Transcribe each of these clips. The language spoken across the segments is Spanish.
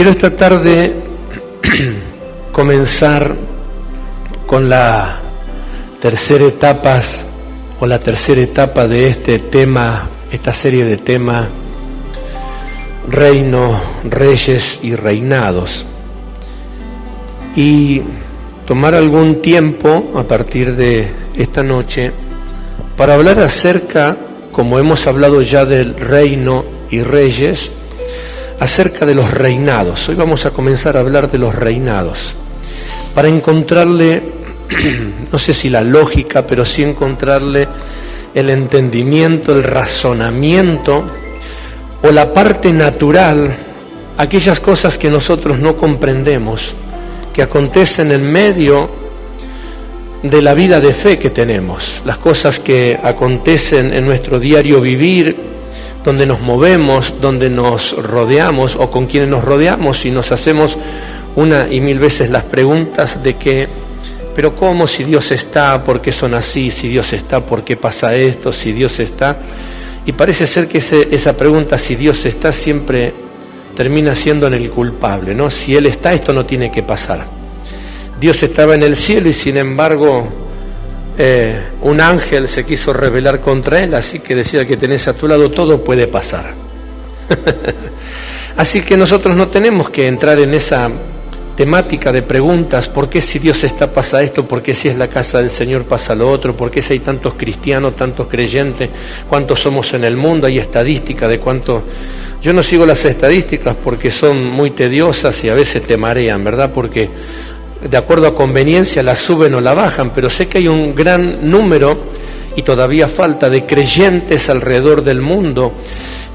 Quiero esta tarde comenzar con la tercera etapa de este tema, esta serie de temas, reino, reyes y reinados, y tomar algún tiempo a partir de esta noche para hablar acerca, como hemos hablado ya del reino y reyes, acerca de los reinados. Hoy vamos a comenzar a hablar de los reinados, para encontrarle, no sé si la lógica, pero sí encontrarle el entendimiento, el razonamiento o la parte natural, aquellas cosas que nosotros no comprendemos, que acontecen en medio de la vida de fe que tenemos, las cosas que acontecen en nuestro diario vivir, donde nos movemos, donde nos rodeamos o con quienes nos rodeamos, y nos hacemos una y mil veces las preguntas de que, pero ¿cómo? Si Dios está, ¿por qué son así? Si Dios está, ¿por qué pasa esto? Si Dios está. Y parece ser que esa pregunta, si Dios está, siempre termina siendo en el culpable, ¿no? Si Él está, esto no tiene que pasar. Dios estaba en el cielo y sin embargo un ángel se quiso rebelar contra Él, así que decía que tenés a tu lado, todo puede pasar. Así que nosotros no tenemos que entrar en esa temática de preguntas, ¿por qué si Dios está pasa esto? ¿Por qué si es la casa del Señor pasa lo otro? ¿Por qué si hay tantos cristianos, tantos creyentes? ¿Cuántos somos en el mundo? Hay estadística de cuánto. Yo no sigo las estadísticas porque son muy tediosas y a veces te marean, ¿verdad? Porque de acuerdo a conveniencia la suben o la bajan, pero sé que hay un gran número, y todavía falta, de creyentes alrededor del mundo,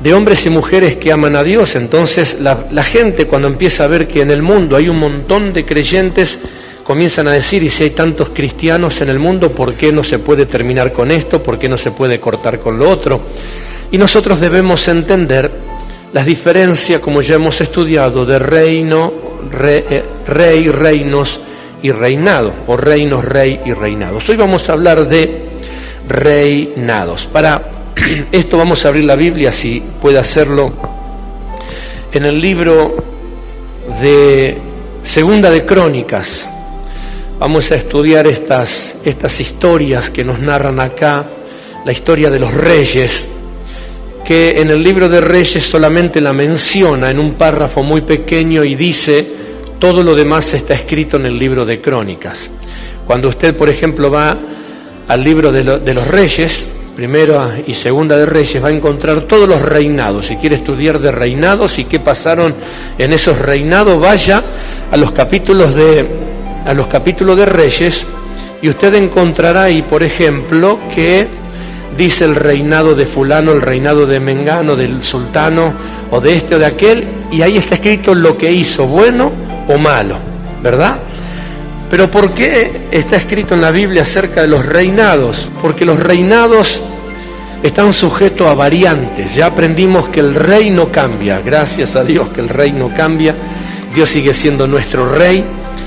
de hombres y mujeres que aman a Dios. Entonces la gente, cuando empieza a ver que en el mundo hay un montón de creyentes, comienzan a decir, y si hay tantos cristianos en el mundo, ¿por qué no se puede terminar con esto? ¿Por qué no se puede cortar con lo otro? Y nosotros debemos entender las diferencias, como ya hemos estudiado, de reino, rey, reinos y reinado, o reinos, rey y reinados. Hoy vamos a hablar de reinados. Para esto vamos a abrir la Biblia, si puede hacerlo, en el libro de Segunda de Crónicas. Vamos a estudiar estas historias que nos narran acá, la historia de los reyes, que en el libro de Reyes solamente la menciona en un párrafo muy pequeño y dice, todo lo demás está escrito en el libro de Crónicas. Cuando usted, por ejemplo, va al libro de los Reyes, primero y segunda de Reyes, va a encontrar todos los reinados. Si quiere estudiar de reinados y qué pasaron en esos reinados, vaya a los capítulos de Reyes, y usted encontrará ahí, por ejemplo, que dice el reinado de fulano, el reinado de mengano, del sultano, o de este o de aquel, y ahí está escrito lo que hizo, bueno o malo, ¿verdad? Pero ¿por qué está escrito en la Biblia acerca de los reinados? Porque los reinados están sujetos a variantes. Ya aprendimos que el rey no cambia, gracias a Dios que el rey no cambia, Dios sigue siendo nuestro rey,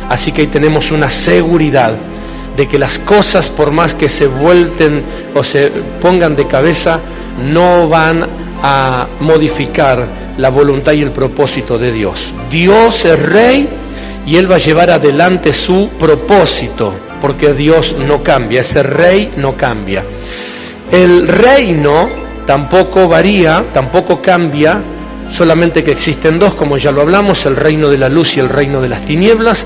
así que ahí tenemos una seguridad de que las cosas, por más que se vuelten o se pongan de cabeza, no van a modificar la voluntad y el propósito de Dios. Dios es rey y Él va a llevar adelante su propósito, porque Dios no cambia, ese rey no cambia. El reino tampoco varía, tampoco cambia, solamente que existen dos, como ya lo hablamos, el reino de la luz y el reino de las tinieblas.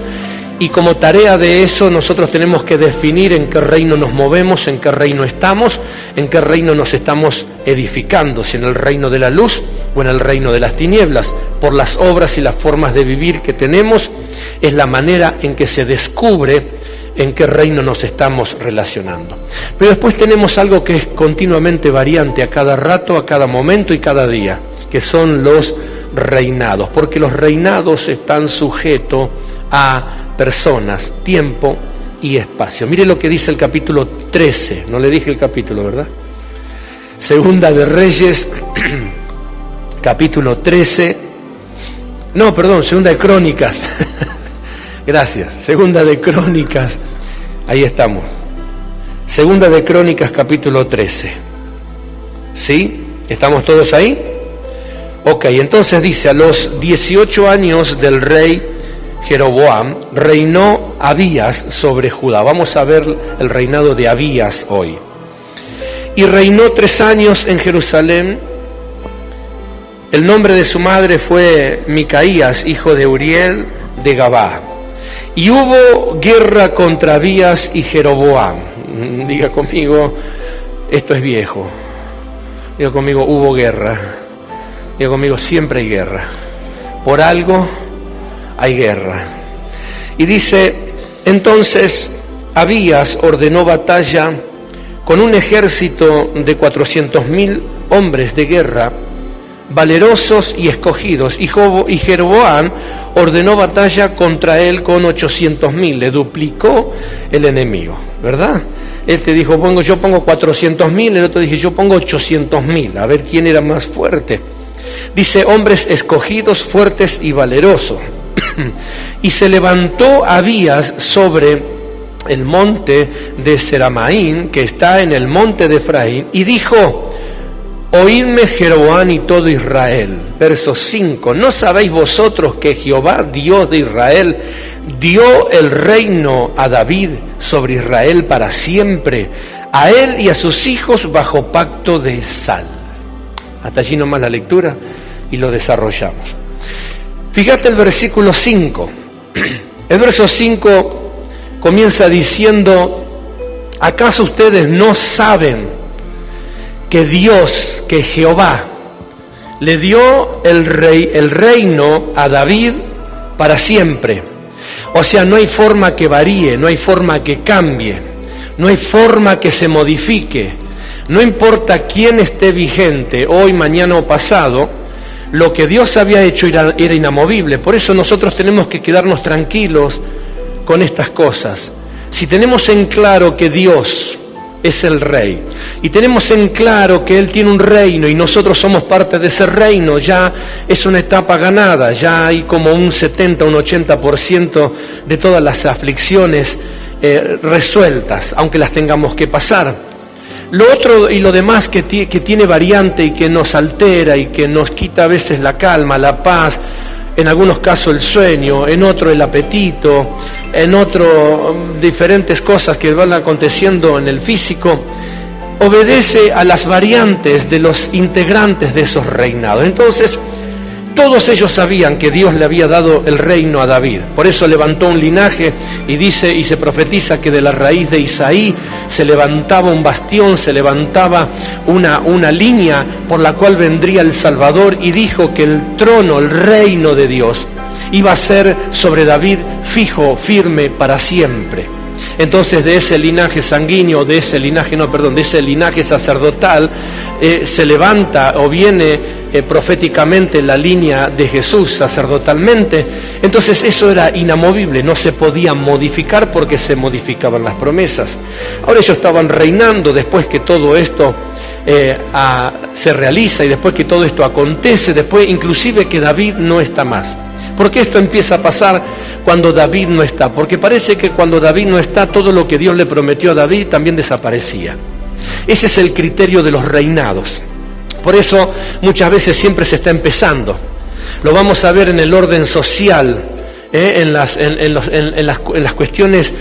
Y como tarea de eso nosotros tenemos que definir en qué reino nos movemos, en qué reino estamos, en qué reino nos estamos edificando, si en el reino de la luz o en el reino de las tinieblas. Por las obras y las formas de vivir que tenemos, es la manera en que se descubre en qué reino nos estamos relacionando. Pero después tenemos algo que es continuamente variante a cada rato, a cada momento y cada día, que son los reinados, porque los reinados están sujetos a personas, tiempo y espacio. Mire lo que dice el capítulo 13, no le dije el capítulo, ¿verdad? Segunda de Reyes, capítulo 13, segunda de Crónicas, gracias, segunda de Crónicas, ahí estamos, segunda de Crónicas, capítulo 13, ¿sí? ¿Estamos todos ahí? Ok, entonces dice, a los 18 años del rey Jeroboam, reinó Abías sobre Judá. Vamos a ver el reinado de Abías hoy. Y reinó 3 años en Jerusalén. El nombre de su madre fue Micaías, hijo de Uriel de Gabá. Y hubo guerra contra Abías y Jeroboam. Diga conmigo, esto es viejo. Diga conmigo, hubo guerra. Diga conmigo, siempre hay guerra. Por algo hay guerra. Y dice, entonces Abías ordenó batalla con un ejército de 400.000 hombres de guerra, valerosos y escogidos, y Jeroboam ordenó batalla contra él con 800.000, le duplicó el enemigo, ¿verdad? Él te dijo, yo pongo 400.000, el otro dije, yo pongo 800.000, a ver quién era más fuerte. Dice, hombres escogidos, fuertes y valerosos. Y se levantó Abías sobre el monte de Seramaín, que está en el monte de Efraín, y dijo, oídme Jeroboam y todo Israel. Verso 5, ¿no sabéis vosotros que Jehová, Dios de Israel, dio el reino a David sobre Israel para siempre, a él y a sus hijos bajo pacto de sal? Hasta allí nomás la lectura y lo desarrollamos. Fíjate el versículo 5. El verso 5 comienza diciendo, ¿acaso ustedes no saben que Dios, que Jehová, le dio el reino a David para siempre? O sea, no hay forma que varíe, no hay forma que cambie, no hay forma que se modifique. No importa quién esté vigente, hoy, mañana o pasado, lo que Dios había hecho era inamovible. Por eso nosotros tenemos que quedarnos tranquilos con estas cosas. Si tenemos en claro que Dios es el Rey, y tenemos en claro que Él tiene un reino y nosotros somos parte de ese reino, ya es una etapa ganada, ya hay como un 70, un 80% de todas las aflicciones resueltas, aunque las tengamos que pasar. Lo otro y lo demás que tiene variante y que nos altera y que nos quita a veces la calma, la paz, en algunos casos el sueño, en otro el apetito, en otro diferentes cosas que van aconteciendo en el físico, obedece a las variantes de los integrantes de esos reinados. Entonces, todos ellos sabían que Dios le había dado el reino a David. Por eso levantó un linaje y dice y se profetiza que de la raíz de Isaí se levantaba un bastión, se levantaba una línea por la cual vendría el Salvador, y dijo que el trono, el reino de Dios, iba a ser sobre David fijo, firme para siempre. Entonces de ese linaje sanguíneo, de ese linaje sacerdotal, se levanta o viene proféticamente la línea de Jesús sacerdotalmente. Entonces eso era inamovible, no se podía modificar porque se modificaban las promesas. Ahora ellos estaban reinando después que todo esto se realiza y después que todo esto acontece, después inclusive que David no está más. ¿Por qué esto empieza a pasar cuando David no está? Porque parece que cuando David no está, todo lo que Dios le prometió a David también desaparecía. Ese es el criterio de los reinados. Por eso muchas veces siempre se está empezando. Lo vamos a ver en el orden social, en las cuestiones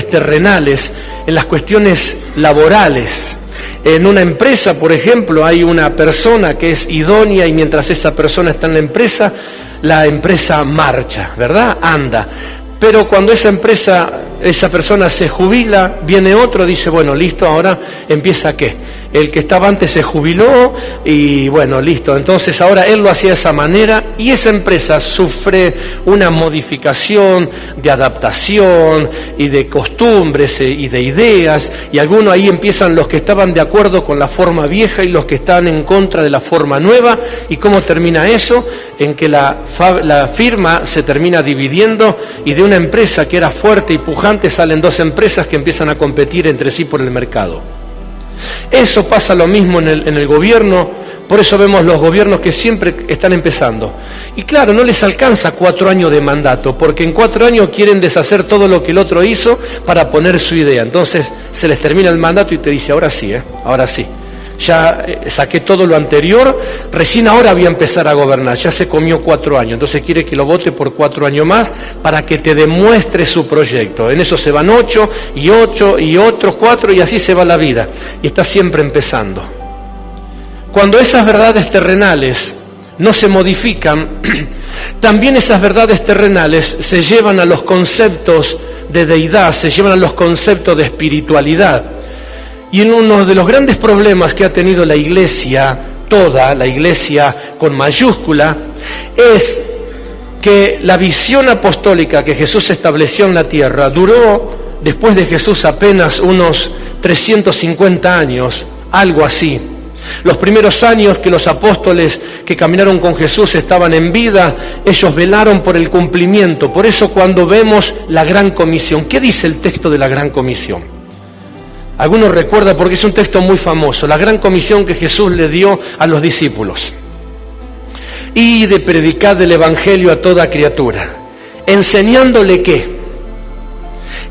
terrenales, en las cuestiones laborales. En una empresa, por ejemplo, hay una persona que es idónea y mientras esa persona está en la empresa marcha, ¿verdad? Anda. Pero cuando esa persona se jubila, viene otro, dice, bueno, listo, ahora empieza ¿qué? El que estaba antes se jubiló y bueno, listo. Entonces ahora él lo hacía de esa manera y esa empresa sufre una modificación de adaptación y de costumbres y de ideas, y algunos ahí empiezan los que estaban de acuerdo con la forma vieja y los que están en contra de la forma nueva. ¿Y cómo termina eso? En que la firma se termina dividiendo y de una empresa que era fuerte y pujante salen dos empresas que empiezan a competir entre sí por el mercado. Eso pasa lo mismo en el gobierno. Por eso vemos los gobiernos que siempre están empezando. Y claro, no les alcanza 4 años de mandato, porque en 4 años quieren deshacer todo lo que el otro hizo para poner su idea. Entonces se les termina el mandato y te dice, ahora sí, ahora sí. ya saqué todo lo anterior, recién ahora voy a empezar a gobernar, ya se comió 4 años, entonces quiere que lo vote por 4 años más para que te demuestre su proyecto. En eso se van 8 y otros 4 y así se va la vida, y está siempre empezando. Cuando esas verdades terrenales no se modifican, también esas verdades terrenales se llevan a los conceptos de deidad, se llevan a los conceptos de espiritualidad. Y en uno de los grandes problemas que ha tenido la Iglesia, toda la Iglesia con mayúscula, es que la visión apostólica que Jesús estableció en la tierra duró, después de Jesús, apenas unos 350 años, algo así. Los primeros años que los apóstoles que caminaron con Jesús estaban en vida, ellos velaron por el cumplimiento. Por eso cuando vemos la Gran Comisión, ¿qué dice el texto de la Gran Comisión? Algunos recuerdan porque es un texto muy famoso, la Gran Comisión que Jesús le dio a los discípulos. Y de predicar del Evangelio a toda criatura, enseñándole ¿qué?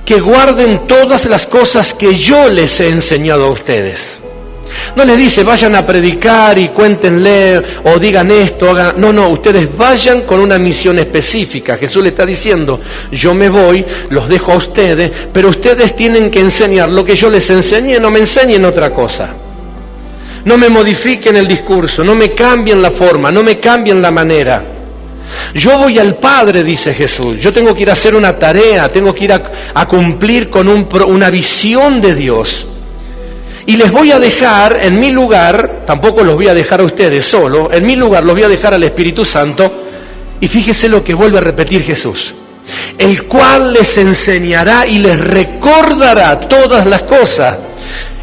Que guarden todas las cosas que yo les he enseñado a ustedes. No les dice vayan a predicar y cuéntenle o digan esto, hagan. No, ustedes vayan con una misión específica. Jesús le está diciendo, yo me voy, los dejo a ustedes, pero ustedes tienen que enseñar lo que yo les enseñé, no me enseñen otra cosa. No me modifiquen el discurso, no me cambien la forma, no me cambien la manera. Yo voy al Padre, dice Jesús, yo tengo que ir a hacer una tarea, tengo que ir a cumplir con una visión de Dios. Y les voy a dejar en mi lugar, tampoco los voy a dejar a ustedes solo, en mi lugar los voy a dejar al Espíritu Santo, y fíjese lo que vuelve a repetir Jesús, el cual les enseñará y les recordará todas las cosas.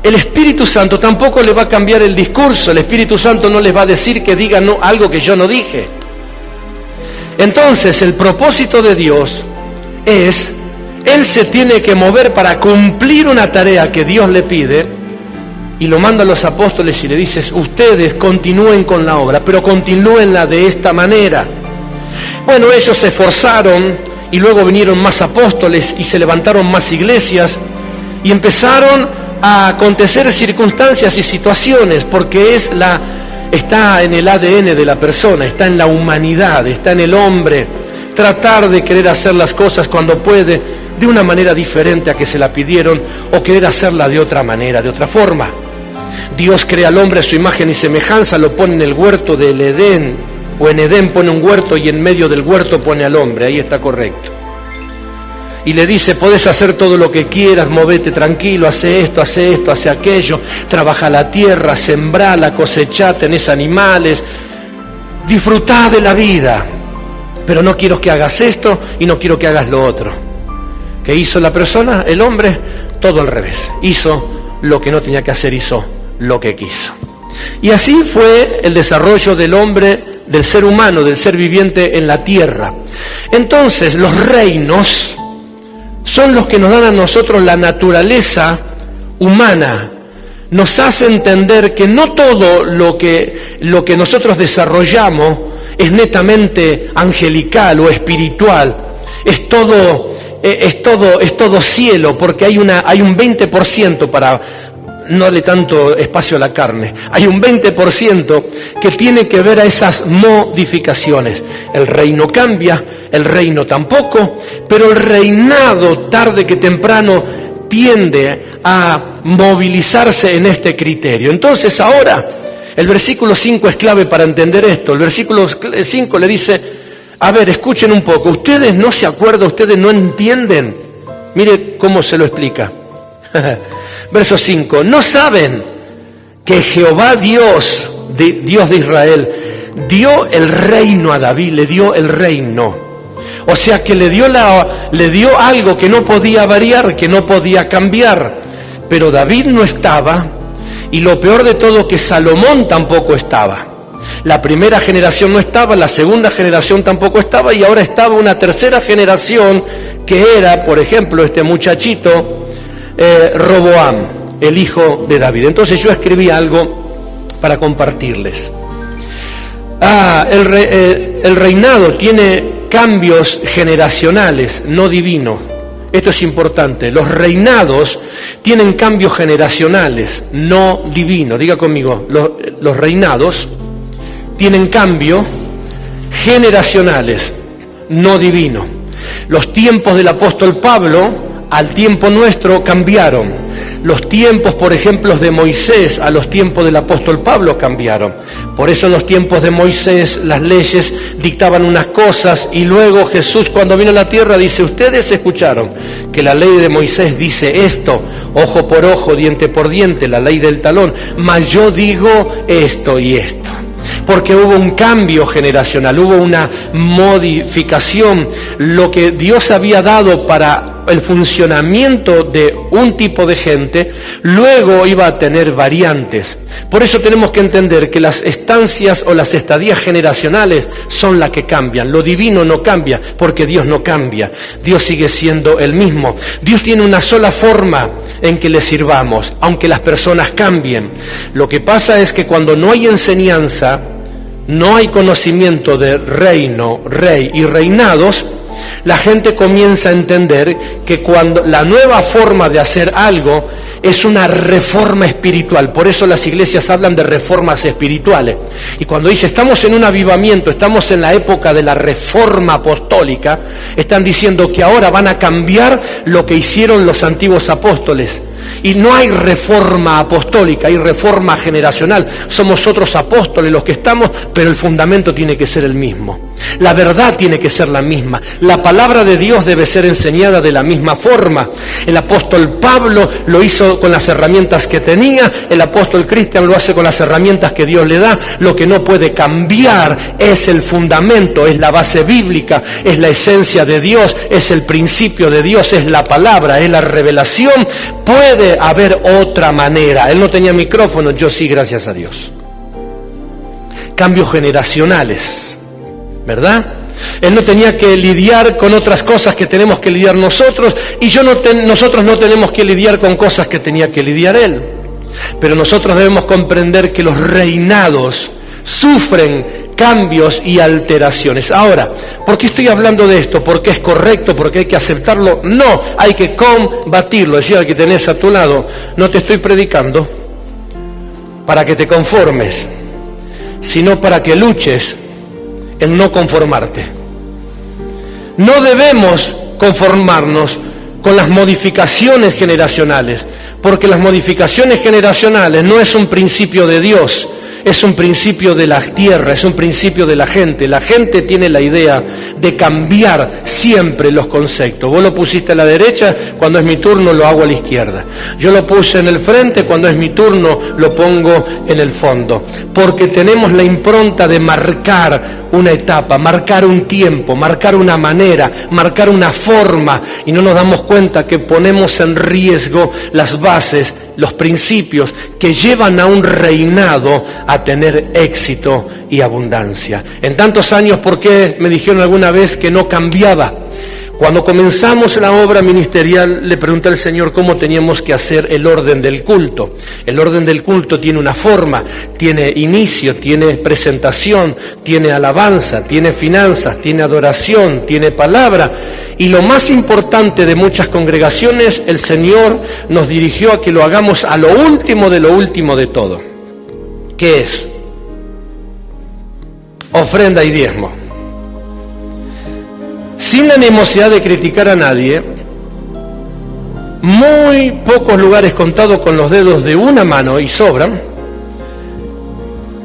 El Espíritu Santo tampoco le va a cambiar el discurso, el Espíritu Santo no les va a decir que digan algo que yo no dije. Entonces el propósito de Dios es, Él se tiene que mover para cumplir una tarea que Dios le pide, y lo manda a los apóstoles y le dices, ustedes continúen con la obra, pero continúenla de esta manera. Bueno, ellos se esforzaron y luego vinieron más apóstoles y se levantaron más iglesias y empezaron a acontecer circunstancias y situaciones, porque está en el ADN de la persona, está en la humanidad, está en el hombre, tratar de querer hacer las cosas cuando puede, de una manera diferente a que se la pidieron, o querer hacerla de otra manera, de otra forma. Dios crea al hombre a su imagen y semejanza, lo pone en el huerto del Edén, o en Edén pone un huerto y en medio del huerto pone al hombre, ahí está correcto. Y le dice, podés hacer todo lo que quieras, movete tranquilo, hace esto, hace aquello, trabaja la tierra, sembrala, cosechá, tenés animales, disfrutá de la vida, pero no quiero que hagas esto y no quiero que hagas lo otro. ¿Qué hizo la persona? El hombre, todo al revés, hizo lo que no tenía que hacer, hizo lo que quiso. Y así fue el desarrollo del hombre, del ser humano, del ser viviente en la tierra. Entonces, los reinos son los que nos dan a nosotros la naturaleza humana, nos hace entender que no todo lo que nosotros desarrollamos es netamente angelical o espiritual, es todo cielo, porque hay un 20% para no darle tanto espacio a la carne. Hay un 20% que tiene que ver a esas modificaciones. El reino cambia, el reino tampoco, pero el reinado tarde que temprano tiende a movilizarse en este criterio. Entonces ahora el versículo 5 es clave para entender esto. El versículo 5 le dice, a ver, escuchen un poco, ustedes no se acuerdan, ustedes no entienden. Mire cómo se lo explica. Verso 5, ¿no saben que Jehová Dios de Israel dio el reino a David? Le dio el reino. O sea que le dio algo que no podía variar, que no podía cambiar. Pero David no estaba, y lo peor de todo que Salomón tampoco estaba. La primera generación no estaba, la segunda generación tampoco estaba, y ahora estaba una tercera generación que era, por ejemplo, este muchachito Roboam, el hijo de David. Entonces yo escribí algo para compartirles. El reinado tiene cambios generacionales, no divinos. esto es importante, los reinados tienen cambios generacionales, no divinos. Diga conmigo, los reinados tienen cambios generacionales, no divinos. Los tiempos del apóstol Pablo al tiempo nuestro cambiaron. Los tiempos, por ejemplo, de Moisés a los tiempos del apóstol Pablo cambiaron. Por eso en los tiempos de Moisés las leyes dictaban unas cosas y luego Jesús cuando vino a la tierra dice, ustedes escucharon que la ley de Moisés dice esto, ojo por ojo, diente por diente, la ley del talón, mas yo digo esto y esto. Porque hubo un cambio generacional, hubo una modificación. Lo que Dios había dado para el funcionamiento de un tipo de gente, luego iba a tener variantes. Por eso tenemos que entender que las estancias o las estadías generacionales son las que cambian. Lo divino no cambia, porque Dios no cambia. Dios sigue siendo el mismo. Dios tiene una sola forma en que le sirvamos, aunque las personas cambien. Lo que pasa es que cuando no hay enseñanza, no hay conocimiento de reino, rey y reinados, la gente comienza a entender que cuando la nueva forma de hacer algo es una reforma espiritual. Por eso las iglesias hablan de reformas espirituales. Y cuando dice estamos en un avivamiento, estamos en la época de la reforma apostólica, están diciendo que ahora van a cambiar lo que hicieron los antiguos apóstoles. Y no hay reforma apostólica, hay reforma generacional. Somos otros apóstoles los que estamos, pero el fundamento tiene que ser el mismo. La verdad tiene que ser la misma. La palabra de Dios debe ser enseñada de la misma forma. El apóstol Pablo lo hizo con las herramientas que tenía, el apóstol Cristian lo hace con las herramientas que Dios le da. Lo que no puede cambiar es el fundamento, es la base bíblica, es la esencia de Dios, es el principio de Dios, es la palabra, es la revelación. Puede haber otra manera. Él no tenía micrófono, yo sí, gracias a Dios. Cambios generacionales, ¿verdad? Él no tenía que lidiar con otras cosas que tenemos que lidiar nosotros, y nosotros no tenemos que lidiar con cosas que tenía que lidiar él. Pero nosotros debemos comprender que los reinados sufren cambios y alteraciones. Ahora, ¿por qué estoy hablando de esto? ¿Porque es correcto? ¿Porque hay que aceptarlo? No, hay que combatirlo. Decía al que tenés a tu lado, no te estoy predicando para que te conformes, sino para que luches en no conformarte. No debemos conformarnos con las modificaciones generacionales, porque las modificaciones generacionales no es un principio de Dios, es un principio de la tierra, es un principio de la gente. La gente tiene la idea de cambiar siempre los conceptos. Vos lo pusiste a la derecha, cuando es mi turno lo hago a la izquierda. Yo lo puse en el frente, cuando es mi turno lo pongo en el fondo. Porque tenemos la impronta de marcar una etapa, marcar un tiempo, marcar una manera, marcar una forma, y no nos damos cuenta que ponemos en riesgo las bases, los principios que llevan a un reinado a tener éxito y abundancia. En tantos años, ¿por qué me dijeron alguna vez que no cambiaba? Cuando comenzamos la obra ministerial, le pregunté al Señor cómo teníamos que hacer el orden del culto. El orden del culto tiene una forma, tiene inicio, tiene presentación, tiene alabanza, tiene finanzas, tiene adoración, tiene palabra. Y lo más importante de muchas congregaciones, el Señor nos dirigió a que lo hagamos a lo último de todo. ¿Qué es? Ofrenda y diezmo. Sin la animosidad de criticar a nadie, muy pocos lugares contados con los dedos de una mano, y sobran,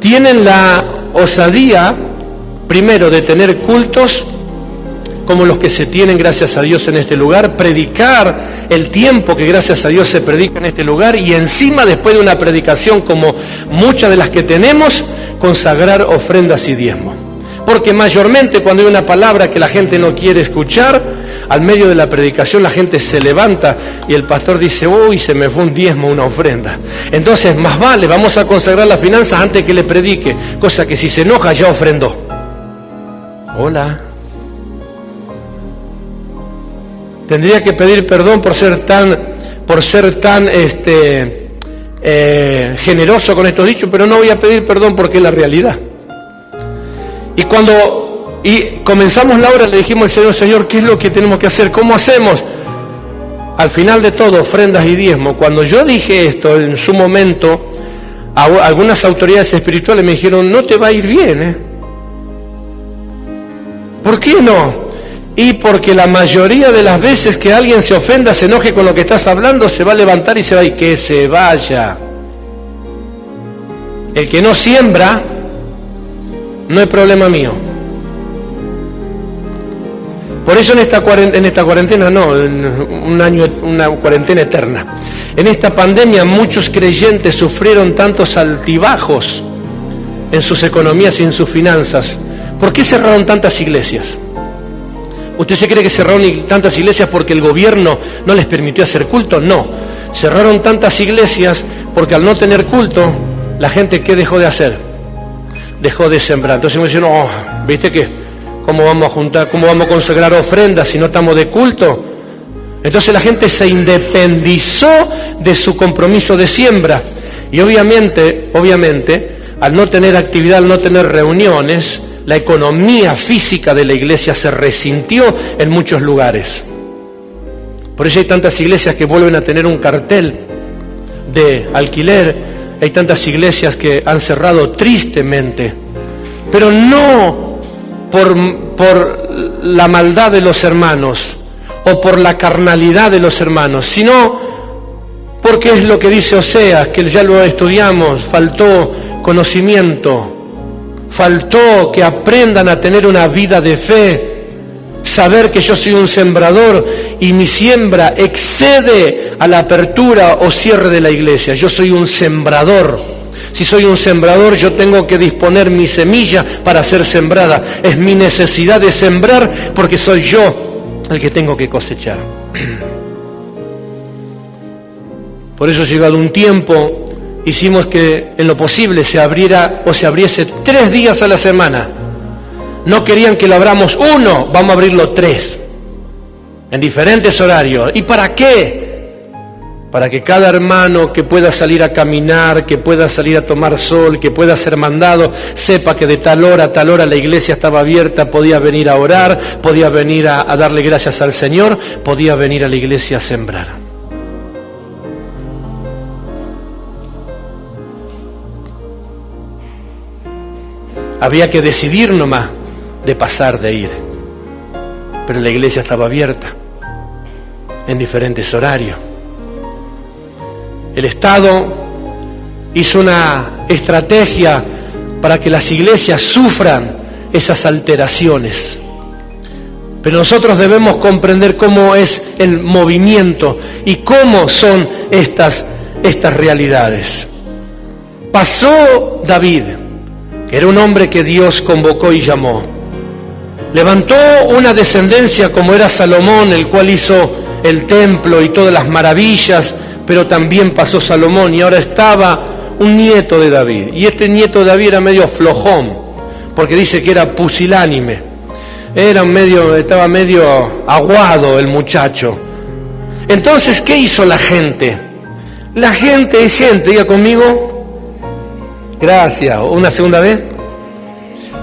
tienen la osadía, primero, de tener cultos como los que se tienen, gracias a Dios, en este lugar, predicar el tiempo que gracias a Dios se predica en este lugar, y encima, después de una predicación como muchas de las que tenemos, consagrar ofrendas y diezmos. Porque mayormente cuando hay una palabra que la gente no quiere escuchar, al medio de la predicación la gente se levanta y el pastor dice, uy, se me fue un diezmo, una ofrenda. Entonces, más vale, vamos a consagrar las finanzas antes que le predique, cosa que si se enoja ya ofrendó. Hola. Tendría que pedir perdón por ser tan generoso con estos dichos, pero no voy a pedir perdón porque es la realidad. Y cuando comenzamos la obra, le dijimos al Señor, Señor, ¿qué es lo que tenemos que hacer? ¿Cómo hacemos? al final de todo, ofrendas y diezmo. Cuando yo dije esto en su momento, algunas autoridades espirituales me dijeron, no te va a ir bien, ¿eh? ¿Por qué no? Y porque la mayoría de las veces que alguien se ofenda, se enoje con lo que estás hablando, se va a levantar y se va, y que se vaya. El que no siembra, no es problema mío. Por eso en esta cuarentena, no, una cuarentena eterna. En esta pandemia muchos creyentes sufrieron tantos altibajos en sus economías y en sus finanzas. ¿Por qué cerraron tantas iglesias? ¿Usted se cree que cerraron tantas iglesias porque el gobierno no les permitió hacer culto? No. Cerraron tantas iglesias porque al no tener culto, la gente, ¿qué dejó de hacer? Dejó de sembrar. Entonces me dicen, no, ¿viste qué? ¿Cómo vamos a juntar, cómo vamos a consagrar ofrendas si no estamos de culto? Entonces la gente se independizó de su compromiso de siembra. Y obviamente, al no tener actividad, al no tener reuniones, la economía física de la iglesia se resintió en muchos lugares. Por eso hay tantas iglesias que vuelven a tener un cartel de alquiler, hay tantas iglesias que han cerrado tristemente, pero no por la maldad de los hermanos o por la carnalidad de los hermanos, sino porque es lo que dice Oseas, que ya lo estudiamos, faltó conocimiento, faltó que aprendan a tener una vida de fe, saber que yo soy un sembrador y mi siembra excede a la apertura o cierre de la iglesia. Yo soy un sembrador. Si soy un sembrador, yo tengo que disponer mi semilla para ser sembrada. Es mi necesidad de sembrar porque soy yo el que tengo que cosechar. Por eso, llegado un tiempo, hicimos que en lo posible se abriese 3 días a la semana. No querían que lo abramos 1, vamos a abrirlo 3, en diferentes horarios. ¿Y para qué? Para que cada hermano que pueda salir a caminar, que pueda salir a tomar sol, que pueda ser mandado, sepa que de tal hora a tal hora la iglesia estaba abierta, podía venir a orar, podía venir a darle gracias al Señor, podía venir a la iglesia a sembrar. Había que decidir nomás de pasar, de ir. Pero la iglesia estaba abierta en diferentes horarios. El Estado hizo una estrategia para que las iglesias sufran esas alteraciones. Pero nosotros debemos comprender cómo es el movimiento y cómo son estas realidades. Pasó David, que era un hombre que Dios convocó y llamó. Levantó una descendencia como era Salomón, el cual hizo el templo y todas las maravillas, pero también pasó Salomón y ahora estaba un nieto de David. Y este nieto de David era medio flojón, porque dice que era pusilánime. Estaba medio aguado el muchacho. Entonces, ¿qué hizo la gente? La gente es gente, diga conmigo. Gracias. ¿Una segunda vez?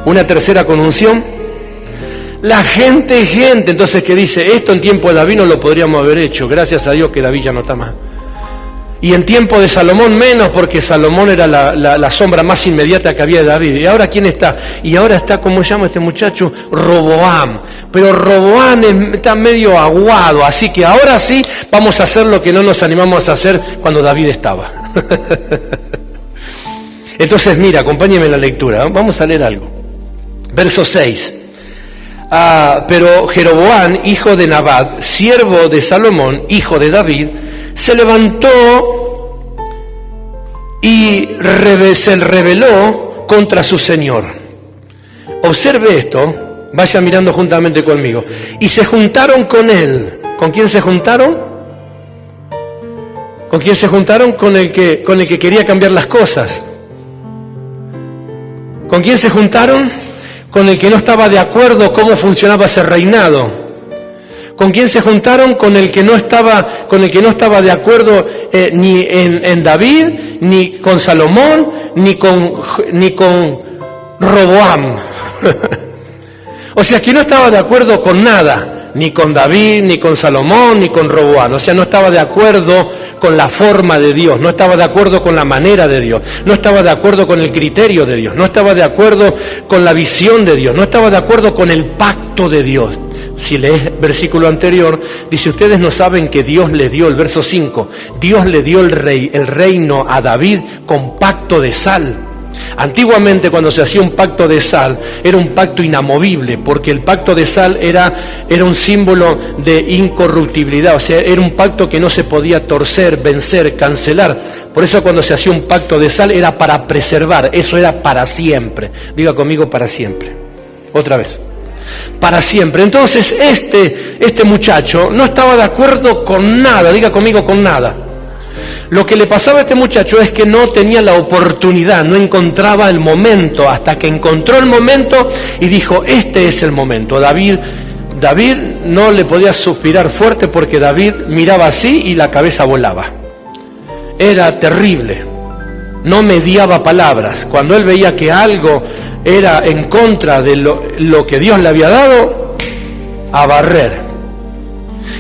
¿Una tercera con unción? La gente es gente. Entonces, ¿qué dice? Esto en tiempo de David no lo podríamos haber hecho. Gracias a Dios que David ya no está más. Y en tiempo de Salomón menos, porque Salomón era la sombra más inmediata que había de David. ¿Y ahora quién está? Y ahora está, ¿cómo se llama este muchacho? Roboam. Pero Roboam está medio aguado, así que ahora sí vamos a hacer lo que no nos animamos a hacer cuando David estaba. Entonces, mira, acompáñeme en la lectura. Vamos a leer algo. Verso 6. Pero Jeroboam, hijo de Nabat, siervo de Salomón, hijo de David, se levantó y se rebeló contra su señor. Observe esto, vaya mirando juntamente conmigo. Y se juntaron con él. ¿Con quién se juntaron? ¿Con quién se juntaron? Con el que quería cambiar las cosas. ¿Con quién se juntaron? Con el que no estaba de acuerdo cómo funcionaba ese reinado. ¿Con quién se juntaron? Con el que no estaba de acuerdo ni en David, ni con Salomón, ni con Roboam. O sea, que no estaba de acuerdo con nada. ni con David, ni con Salomón, ni con Roboam. O sea, no estaba de acuerdo con la forma de Dios, no estaba de acuerdo con la manera de Dios, no estaba de acuerdo con el criterio de Dios, no estaba de acuerdo con la visión de Dios, no estaba de acuerdo con el pacto de Dios. Si lees el versículo anterior, dice, ustedes no saben que Dios le dio, el verso 5, Dios le dio el reino a David con pacto de sal. Antiguamente, cuando se hacía un pacto de sal, era un pacto inamovible, porque el pacto de sal era un símbolo de incorruptibilidad, o sea, era un pacto que no se podía torcer, vencer, cancelar. Por eso cuando se hacía un pacto de sal era para preservar, eso era para siempre. Diga conmigo, para siempre. Otra vez. Para siempre. Entonces este muchacho no estaba de acuerdo con nada, diga conmigo, con nada. Lo que le pasaba a este muchacho es que no tenía la oportunidad, no encontraba el momento, hasta que encontró el momento y dijo, este es el momento. David no le podía suspirar fuerte porque David miraba así y la cabeza volaba. Era terrible, no mediaba palabras. Cuando él veía que algo era en contra de lo que Dios le había dado, a barrer.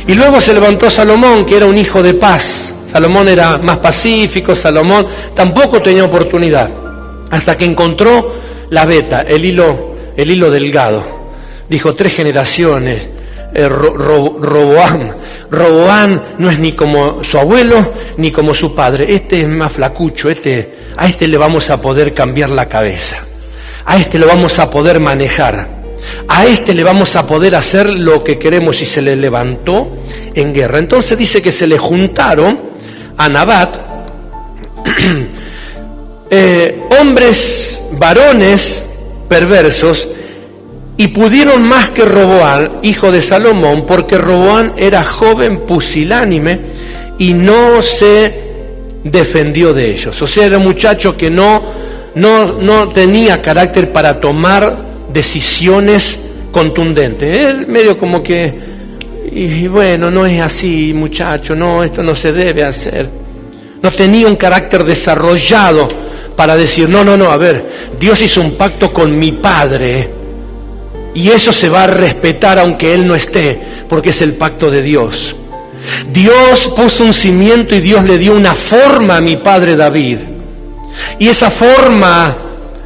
Y luego se levantó Salomón, que era un hijo de paz. Salomón era más pacífico, Salomón tampoco tenía oportunidad, hasta que encontró la veta, el hilo delgado. Dijo, 3 generaciones, Roboam no es ni como su abuelo, ni como su padre, este es más flacucho, a este le vamos a poder cambiar la cabeza, a este lo vamos a poder manejar, a este le vamos a poder hacer lo que queremos, y se le levantó en guerra. Entonces dice que se le juntaron a Nabat, hombres, varones perversos, y pudieron más que Roboam, hijo de Salomón, porque Roboam era joven, pusilánime, y no se defendió de ellos. O sea, era un muchacho que no tenía carácter para tomar decisiones contundentes. Él medio como que, y bueno, no es así, muchacho, no, esto no se debe hacer. No tenía un carácter desarrollado para decir, no, a ver, Dios hizo un pacto con mi padre y eso se va a respetar aunque él no esté, porque es el pacto de Dios. Dios puso un cimiento y Dios le dio una forma a mi padre David, y esa forma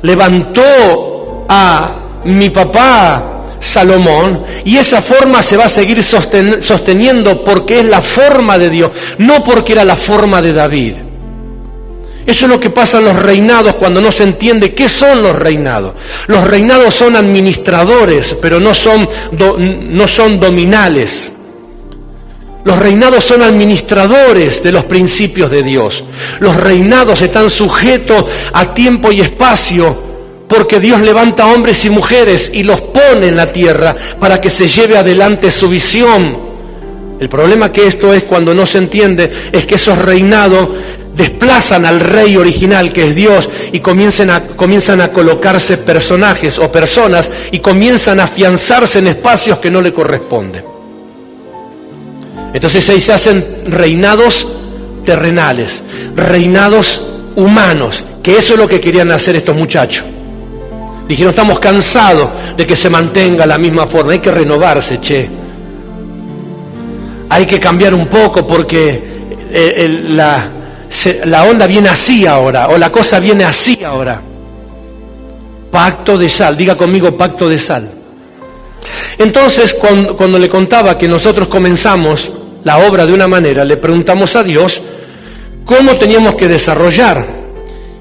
levantó a mi papá Salomón, y esa forma se va a seguir sosteniendo porque es la forma de Dios, no porque era la forma de David. Eso es lo que pasa en los reinados cuando no se entiende qué son los reinados. Los reinados son administradores, pero no son dominales. Los reinados son administradores de los principios de Dios. Los reinados están sujetos a tiempo y espacio, porque Dios levanta hombres y mujeres y los pone en la tierra para que se lleve adelante su visión. El problema que esto es cuando no se entiende es que esos reinados desplazan al rey original, que es Dios, y comienzan a colocarse personajes o personas y comienzan a afianzarse en espacios que no le corresponden. Entonces ahí se hacen reinados terrenales, reinados humanos, que eso es lo que querían hacer estos muchachos. Dijeron, estamos cansados de que se mantenga la misma forma, hay que renovarse, hay que cambiar un poco porque la onda viene así ahora, o la cosa viene así ahora. Pacto de sal, diga conmigo, pacto de sal. Entonces, cuando le contaba que nosotros comenzamos la obra de una manera, le preguntamos a Dios cómo teníamos que desarrollar,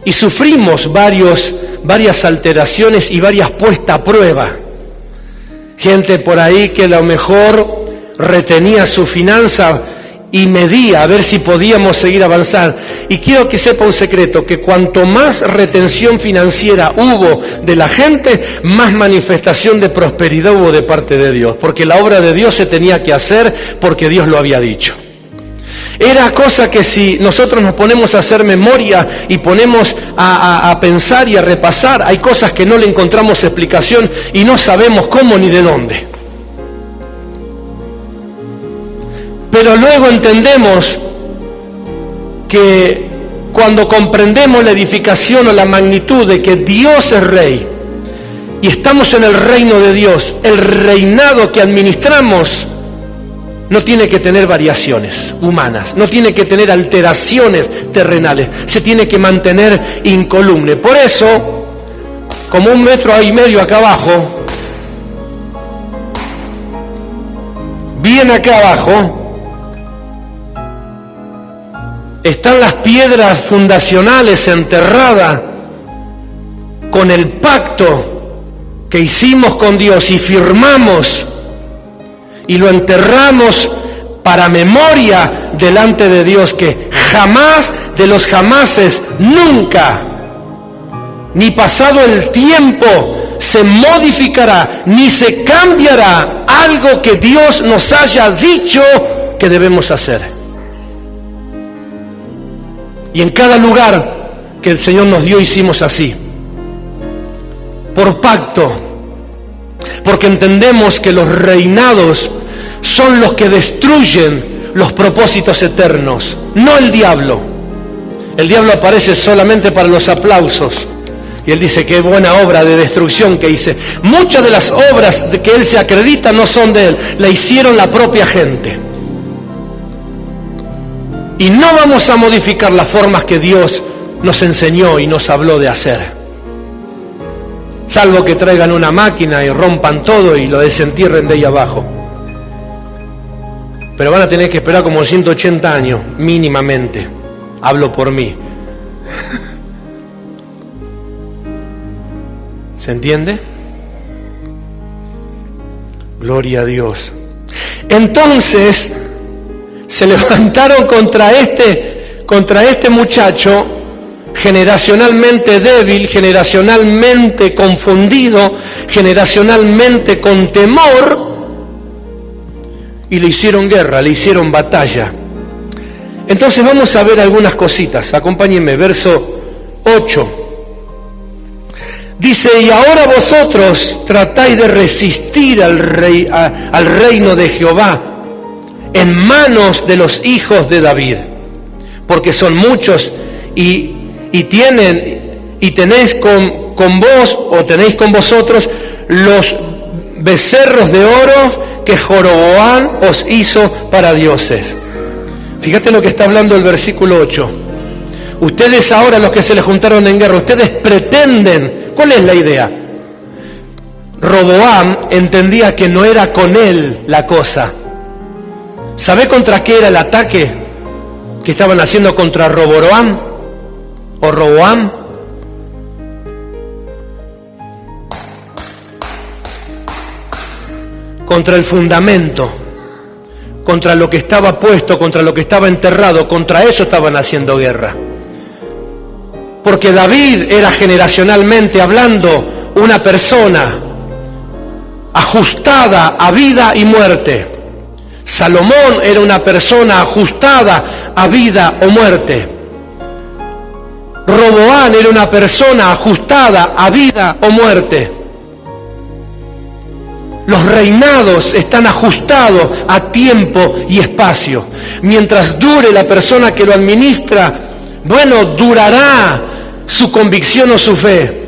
y sufrimos varias alteraciones y varias puestas a prueba. Gente por ahí que a lo mejor retenía su finanza y medía a ver si podíamos seguir avanzando. Y quiero que sepa un secreto, que cuanto más retención financiera hubo de la gente, más manifestación de prosperidad hubo de parte de Dios, porque la obra de Dios se tenía que hacer porque Dios lo había dicho. Era cosa que si nosotros nos ponemos a hacer memoria y ponemos a pensar y a repasar, hay cosas que no le encontramos explicación y no sabemos cómo ni de dónde. Pero luego entendemos que cuando comprendemos la edificación o la magnitud de que Dios es Rey y estamos en el reino de Dios, el reinado que administramos no tiene que tener variaciones humanas, no tiene que tener alteraciones terrenales, se tiene que mantener incolume. Por eso, como 1,5 metros acá abajo, bien acá abajo, están las piedras fundacionales enterradas con el pacto que hicimos con Dios y firmamos y lo enterramos para memoria delante de Dios, que jamás de los jamases, nunca, ni pasado el tiempo, se modificará ni se cambiará algo que Dios nos haya dicho que debemos hacer. Y en cada lugar que el Señor nos dio hicimos así, por pacto, porque entendemos que los reinados son los que destruyen los propósitos eternos, no el diablo. El diablo aparece solamente para los aplausos. Y él dice, qué buena obra de destrucción que hice. Muchas de las obras de que él se acredita no son de él, la hicieron la propia gente. Y no vamos a modificar las formas que Dios nos enseñó y nos habló de hacer. Salvo que traigan una máquina y rompan todo y lo desentierren de ahí abajo. Pero van a tener que esperar como 180 años, mínimamente. Hablo por mí. ¿Se entiende? Gloria a Dios. Entonces se levantaron contra este muchacho, generacionalmente débil, generacionalmente confundido, generacionalmente con temor, y le hicieron guerra, le hicieron batalla. Entonces vamos a ver algunas cositas. Acompáñenme, verso 8. Dice, y ahora vosotros tratáis de resistir al reino de Jehová en manos de los hijos de David, porque son muchos y tenéis con vos, o tenéis con vosotros, los becerros de oro que Jeroboam os hizo para dioses. Fíjate lo que está hablando el versículo 8. Ustedes ahora, los que se les juntaron en guerra, ustedes pretenden, ¿cuál es la idea? Roboam entendía que no era con él la cosa. ¿Sabe contra qué era el ataque que estaban haciendo contra Roboam o Roboam? Contra el fundamento, contra lo que estaba puesto, contra lo que estaba enterrado, contra eso estaban haciendo guerra. Porque David era generacionalmente hablando una persona ajustada a vida y muerte. Salomón era una persona ajustada a vida o muerte. Roboam era una persona ajustada a vida o muerte. Los reinados están ajustados a tiempo y espacio. Mientras dure la persona que lo administra, bueno, durará su convicción o su fe.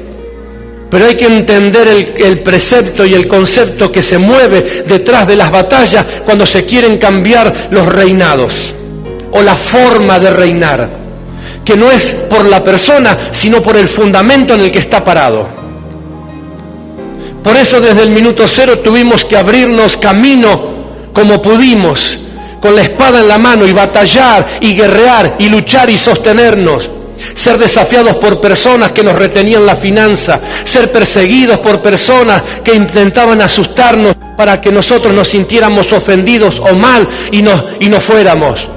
Pero hay que entender el precepto y el concepto que se mueve detrás de las batallas cuando se quieren cambiar los reinados o la forma de reinar, que no es por la persona, sino por el fundamento en el que está parado. Por eso desde el minuto cero tuvimos que abrirnos camino como pudimos, con la espada en la mano, y batallar y guerrear y luchar y sostenernos. Ser desafiados por personas que nos retenían la finanza, ser perseguidos por personas que intentaban asustarnos para que nosotros nos sintiéramos ofendidos o mal y nos fuéramos.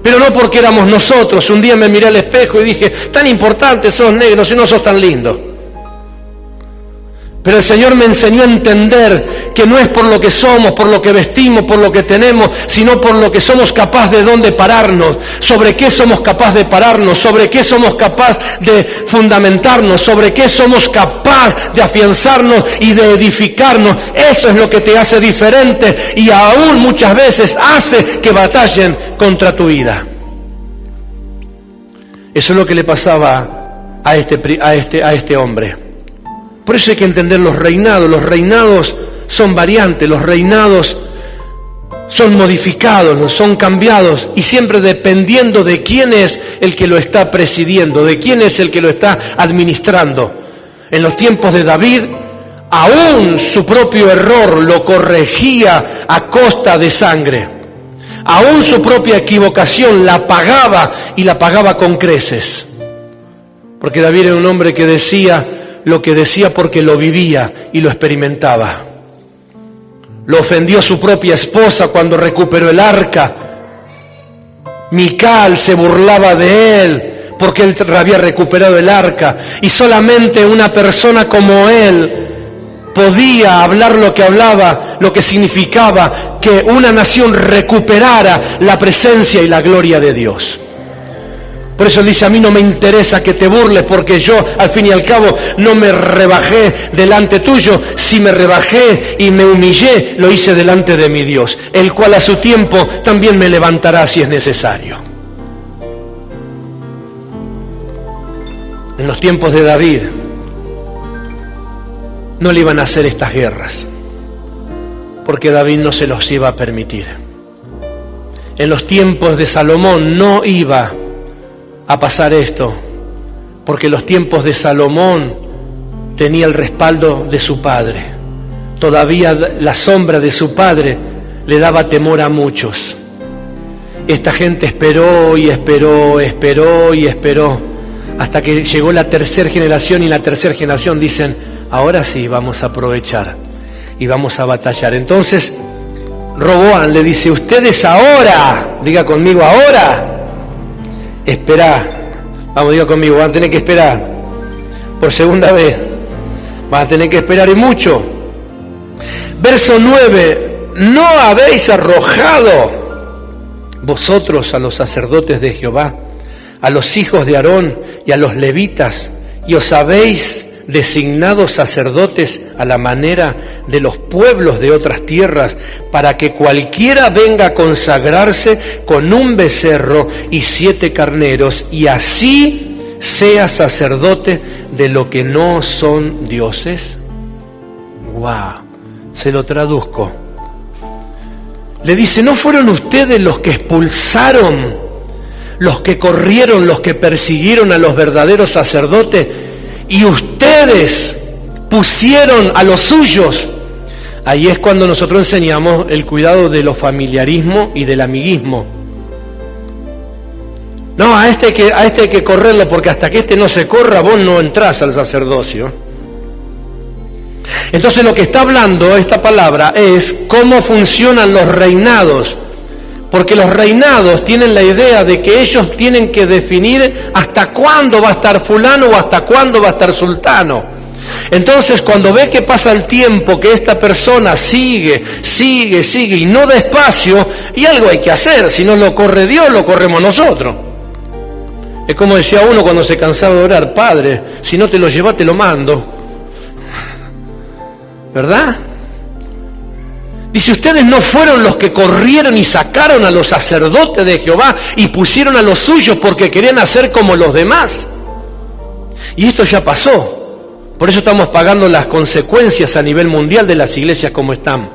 Pero no porque éramos nosotros. Un día me miré al espejo y dije, tan importante sos negro si no sos tan lindo. Pero el Señor me enseñó a entender que no es por lo que somos, por lo que vestimos, por lo que tenemos, sino por lo que somos capaces de dónde pararnos, sobre qué somos capaces de pararnos, sobre qué somos capaces de fundamentarnos, sobre qué somos capaces de afianzarnos y de edificarnos. Eso es lo que te hace diferente y aún muchas veces hace que batallen contra tu vida. Eso es lo que le pasaba a este hombre. Por eso hay que entender los reinados. Los reinados son variantes, los reinados son modificados, son cambiados, y siempre dependiendo de quién es el que lo está presidiendo, de quién es el que lo está administrando. En los tiempos de David, aún su propio error lo corregía a costa de sangre. Aún su propia equivocación la pagaba, y la pagaba con creces. Porque David era un hombre que decía lo que decía porque lo vivía y lo experimentaba. Lo ofendió su propia esposa cuando recuperó el arca. Mical se burlaba de él porque él había recuperado el arca. Y solamente una persona como él podía hablar lo que hablaba, lo que significaba que una nación recuperara la presencia y la gloria de Dios. Por eso dice, a mí no me interesa que te burles, porque yo al fin y al cabo no me rebajé delante tuyo. Si me rebajé y me humillé, lo hice delante de mi Dios, el cual a su tiempo también me levantará si es necesario. En los tiempos de David no le iban a hacer estas guerras, porque David no se los iba a permitir. En los tiempos de Salomón no iba a pasar esto, porque los tiempos de Salomón tenía el respaldo de su padre. Todavía la sombra de su padre le daba temor a muchos. Esta gente esperó y esperó, hasta que llegó la tercera generación, y la tercera generación dicen, ahora sí vamos a aprovechar y vamos a batallar. Entonces Roboam le dice, ustedes ahora, diga conmigo, ahora, esperá. Vamos, diga conmigo, van a tener que esperar. Por segunda vez. Van a tener que esperar y mucho. Verso 9. ¿No habéis arrojado vosotros a los sacerdotes de Jehová, a los hijos de Aarón y a los levitas, y os habéis designado sacerdotes a la manera de los pueblos de otras tierras, para que cualquiera venga a consagrarse con un becerro y 7 carneros, y así sea sacerdote de lo que no son dioses? ¡Guau! Se lo traduzco. Le dice, ¿no fueron ustedes los que expulsaron, los que corrieron, los que persiguieron a los verdaderos sacerdotes? Y ustedes pusieron a los suyos. Ahí es cuando nosotros enseñamos el cuidado de los familiarismo y del amiguismo. No, a este hay que correrlo, porque hasta que este no se corra, vos no entrás al sacerdocio. Entonces lo que está hablando esta palabra es cómo funcionan los reinados. Porque los reinados tienen la idea de que ellos tienen que definir hasta cuándo va a estar fulano o hasta cuándo va a estar sultano. Entonces, cuando ve que pasa el tiempo, que esta persona sigue y no da espacio, y algo hay que hacer, si no lo corre Dios, lo corremos nosotros. Es como decía uno cuando se cansaba de orar, Padre, si no te lo llevas, te lo mando. ¿Verdad? Dice, ustedes no fueron los que corrieron y sacaron a los sacerdotes de Jehová y pusieron a los suyos porque querían hacer como los demás. Y esto ya pasó. Por eso estamos pagando las consecuencias a nivel mundial de las iglesias como están.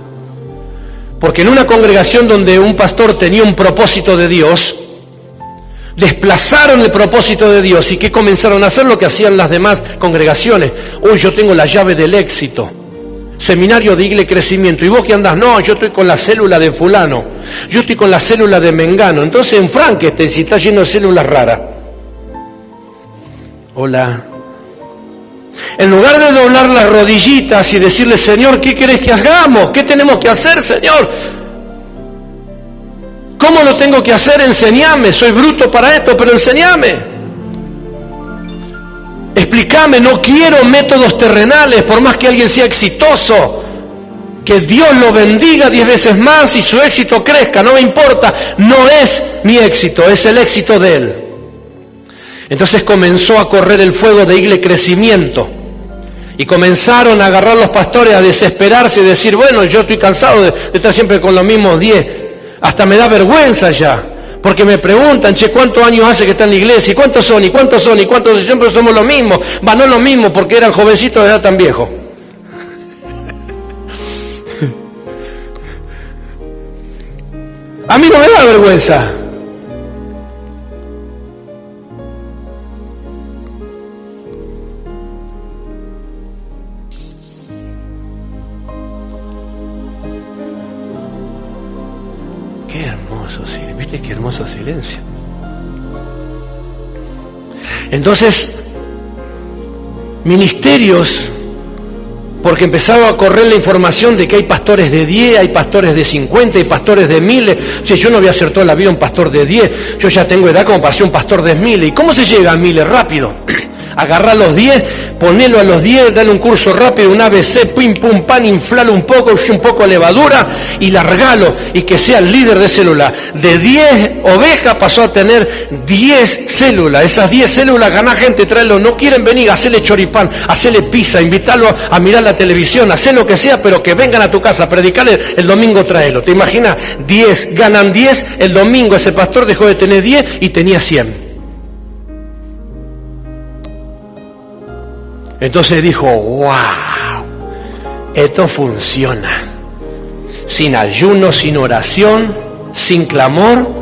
Porque en una congregación donde un pastor tenía un propósito de Dios, desplazaron el propósito de Dios. ¿Y qué comenzaron a hacer? Lo que hacían las demás congregaciones. Uy, yo tengo la llave del éxito. Seminario de Iglesia Crecimiento. ¿Y vos qué andás? No, yo estoy con la célula de fulano. Yo estoy con la célula de Mengano. Entonces en Frankenstein, si está lleno de células raras. Hola. En lugar de doblar las rodillitas y decirle, Señor, ¿qué querés que hagamos? ¿Qué tenemos que hacer, Señor? ¿Cómo lo tengo que hacer? Enseñame. Soy bruto para esto, pero enseñame. Explícame, no quiero métodos terrenales, por más que alguien sea exitoso. Que Dios lo bendiga 10 veces más y su éxito crezca, no me importa. No es mi éxito, es el éxito de Él. Entonces comenzó a correr el fuego de Iglesia Crecimiento. Y comenzaron a agarrar los pastores a desesperarse y decir, bueno, yo estoy cansado de estar siempre con los mismos 10. Hasta me da vergüenza ya. Porque me preguntan, che, ¿cuántos años hace que está en la iglesia? ¿Y cuántos son? ¿Y cuántos son? ¿Y cuántos? Siempre somos los mismos. Va, no los mismos, porque eran jovencitos de edad tan viejos. A mí no me da vergüenza. Qué hermoso silencio. ¿Viste qué hermoso silencio? Entonces, ministerios, porque empezaba a correr la información de que hay pastores de 10, hay pastores de 50, hay pastores de 1000. O sea, yo no voy a ser toda la vida un pastor de 10, yo ya tengo edad como para ser un pastor de 1000. ¿Y cómo se llega a 1000? Rápido. Agarrar los 10, ponelo a los 10, dale un curso rápido, un ABC, pim, pum, pan, inflalo un poco de levadura y largalo, y que sea el líder de célula. De 10 ovejas pasó a tener 10 células. Esas 10 células ganá gente, tráelo. No quieren venir, hacele choripán, hacele pizza, invítalo a mirar la televisión, hacé lo que sea, pero que vengan a tu casa, predicarle el domingo, tráelo. ¿Te imaginas? 10, ganan 10, el domingo ese pastor dejó de tener 10 y tenía 100. Entonces dijo, wow, esto funciona. Sin ayuno, sin oración, sin clamor,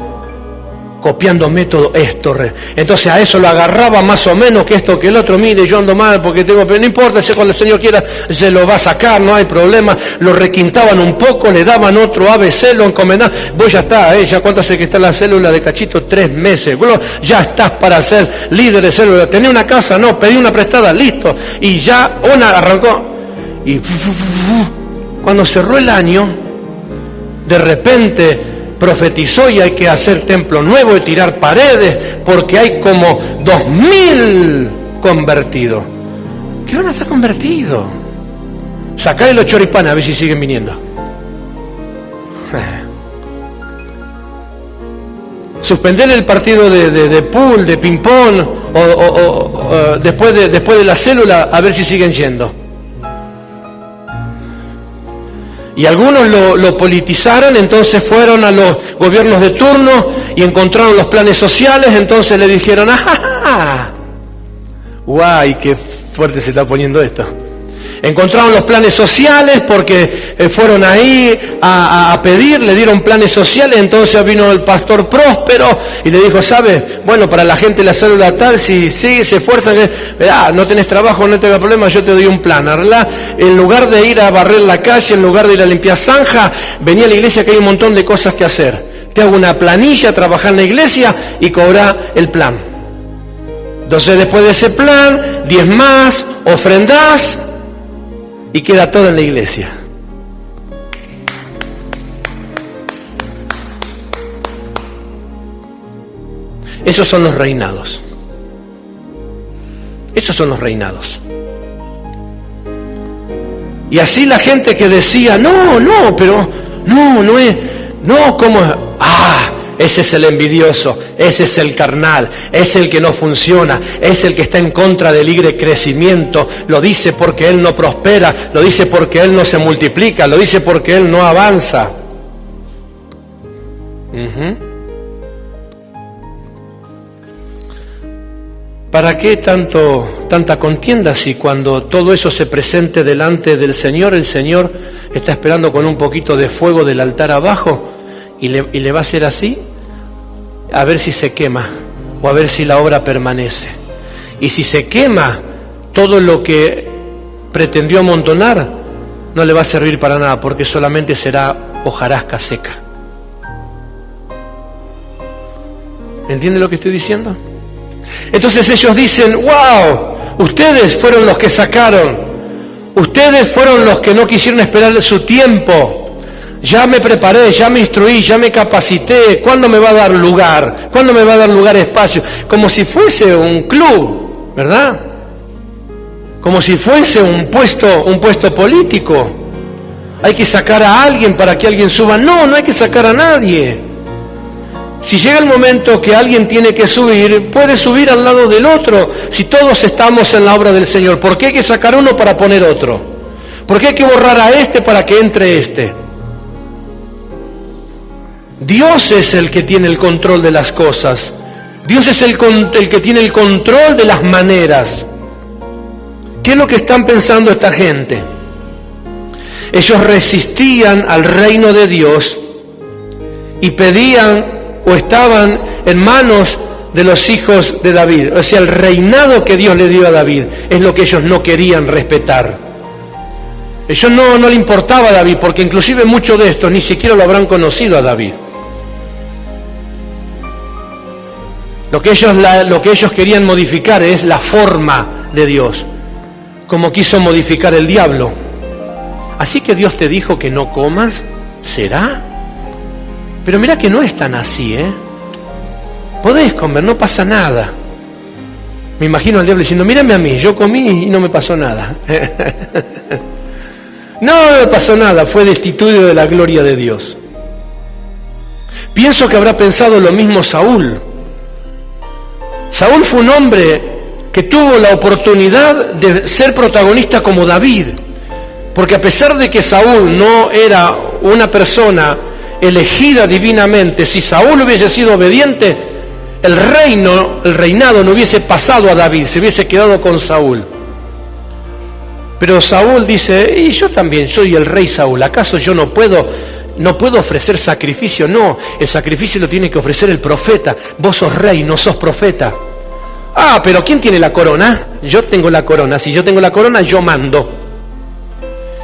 copiando método esto. Entonces a eso lo agarraba más o menos, que esto, que el otro. Mire, yo ando mal porque tengo, pero no importa, si cuando el Señor quiera se lo va a sacar, no hay problema. Lo requintaban un poco, le daban otro ABC, lo encomendaban. Vos ya está, ya cuánto hace que está la célula de Cachito, 3 meses. Bueno, ya estás para ser líder de célula. Tenía una casa, no, pedí una prestada, listo. Y ya una arrancó. Y cuando cerró el año, de repente profetizó y hay que hacer templo nuevo y tirar paredes porque hay como 2000 convertidos. ¿Qué van a ser convertidos? Sacarle los choripanes a ver si siguen viniendo. Suspender el partido de pool, de ping pong, o después de la célula a ver si siguen yendo. Y algunos lo politizaron, entonces fueron a los gobiernos de turno y encontraron los planes sociales, entonces le dijeron, ¡ah! ¡Guay, qué fuerte se está poniendo esto! Encontraron los planes sociales porque fueron ahí a pedir, le dieron planes sociales, entonces vino el pastor Próspero y le dijo, ¿sabe? Bueno, para la gente de la célula tal, si se esfuerzan, no tenés trabajo, no tengas problema, yo te doy un plan, ¿verdad? En lugar de ir a barrer la calle, en lugar de ir a limpiar zanja, venía a la iglesia que hay un montón de cosas que hacer. Te hago una planilla, trabajá en la iglesia y cobrá el plan. Entonces después de ese plan, 10 más, ofrendás, y queda todo en la iglesia. Esos son los reinados. Esos son los reinados. Y así la gente que decía, no, pero no es, ¿cómo? Ese es el envidioso, ese es el carnal, es el que no funciona, es el que está en contra del libre crecimiento, lo dice porque él no prospera, lo dice porque él no se multiplica, lo dice porque él no avanza. ¿Para qué tanta contienda si cuando todo eso se presente delante del Señor, el Señor está esperando con un poquito de fuego del altar abajo y le va a hacer así? A ver si se quema o a ver si la obra permanece. Y si se quema, todo lo que pretendió amontonar no le va a servir para nada, porque solamente será hojarasca seca. ¿Entiende lo que estoy diciendo? Entonces ellos dicen, wow, ustedes fueron los que sacaron, ustedes fueron los que no quisieron esperar su tiempo. Ya me preparé, ya me instruí, ya me capacité. ¿Cuándo me va a dar lugar? ¿Cuándo me va a dar lugar, espacio? Como si fuese un club, ¿verdad? Como si fuese un puesto político. Hay que sacar a alguien para que alguien suba. No hay que sacar a nadie. Si llega el momento que alguien tiene que subir, puede subir al lado del otro. Si todos estamos en la obra del Señor, ¿por qué hay que sacar uno para poner otro? ¿Por qué hay que borrar a este para que entre este? Dios es el que tiene el control de las cosas. Dios es el que tiene el control de las maneras. ¿Qué es lo que están pensando esta gente? Ellos resistían al reino de Dios y pedían o estaban en manos de los hijos de David. O sea, el reinado que Dios le dio a David es lo que ellos no querían respetar. Ellos no le importaba a David, porque inclusive muchos de estos ni siquiera lo habrán conocido a David. Lo que ellos querían modificar es la forma de Dios, como quiso modificar el diablo. Así que Dios te dijo que no comas, ¿será? Pero mira que no es tan así, Podés comer, no pasa nada. Me imagino al diablo diciendo, mírame a mí, yo comí y no me pasó nada. No me pasó nada, fue destituido de la gloria de Dios. Pienso que habrá pensado lo mismo Saúl. Saúl fue un hombre que tuvo la oportunidad de ser protagonista como David, porque a pesar de que Saúl no era una persona elegida divinamente, si Saúl hubiese sido obediente, el reinado no hubiese pasado a David, se hubiese quedado con Saúl. Pero Saúl dice, y yo también soy el rey Saúl, ¿acaso yo no puedo ofrecer sacrificio? No, el sacrificio lo tiene que ofrecer el profeta. Vos sos rey, no sos profeta. Ah, pero ¿quién tiene la corona? Yo tengo la corona. Si yo tengo la corona, yo mando.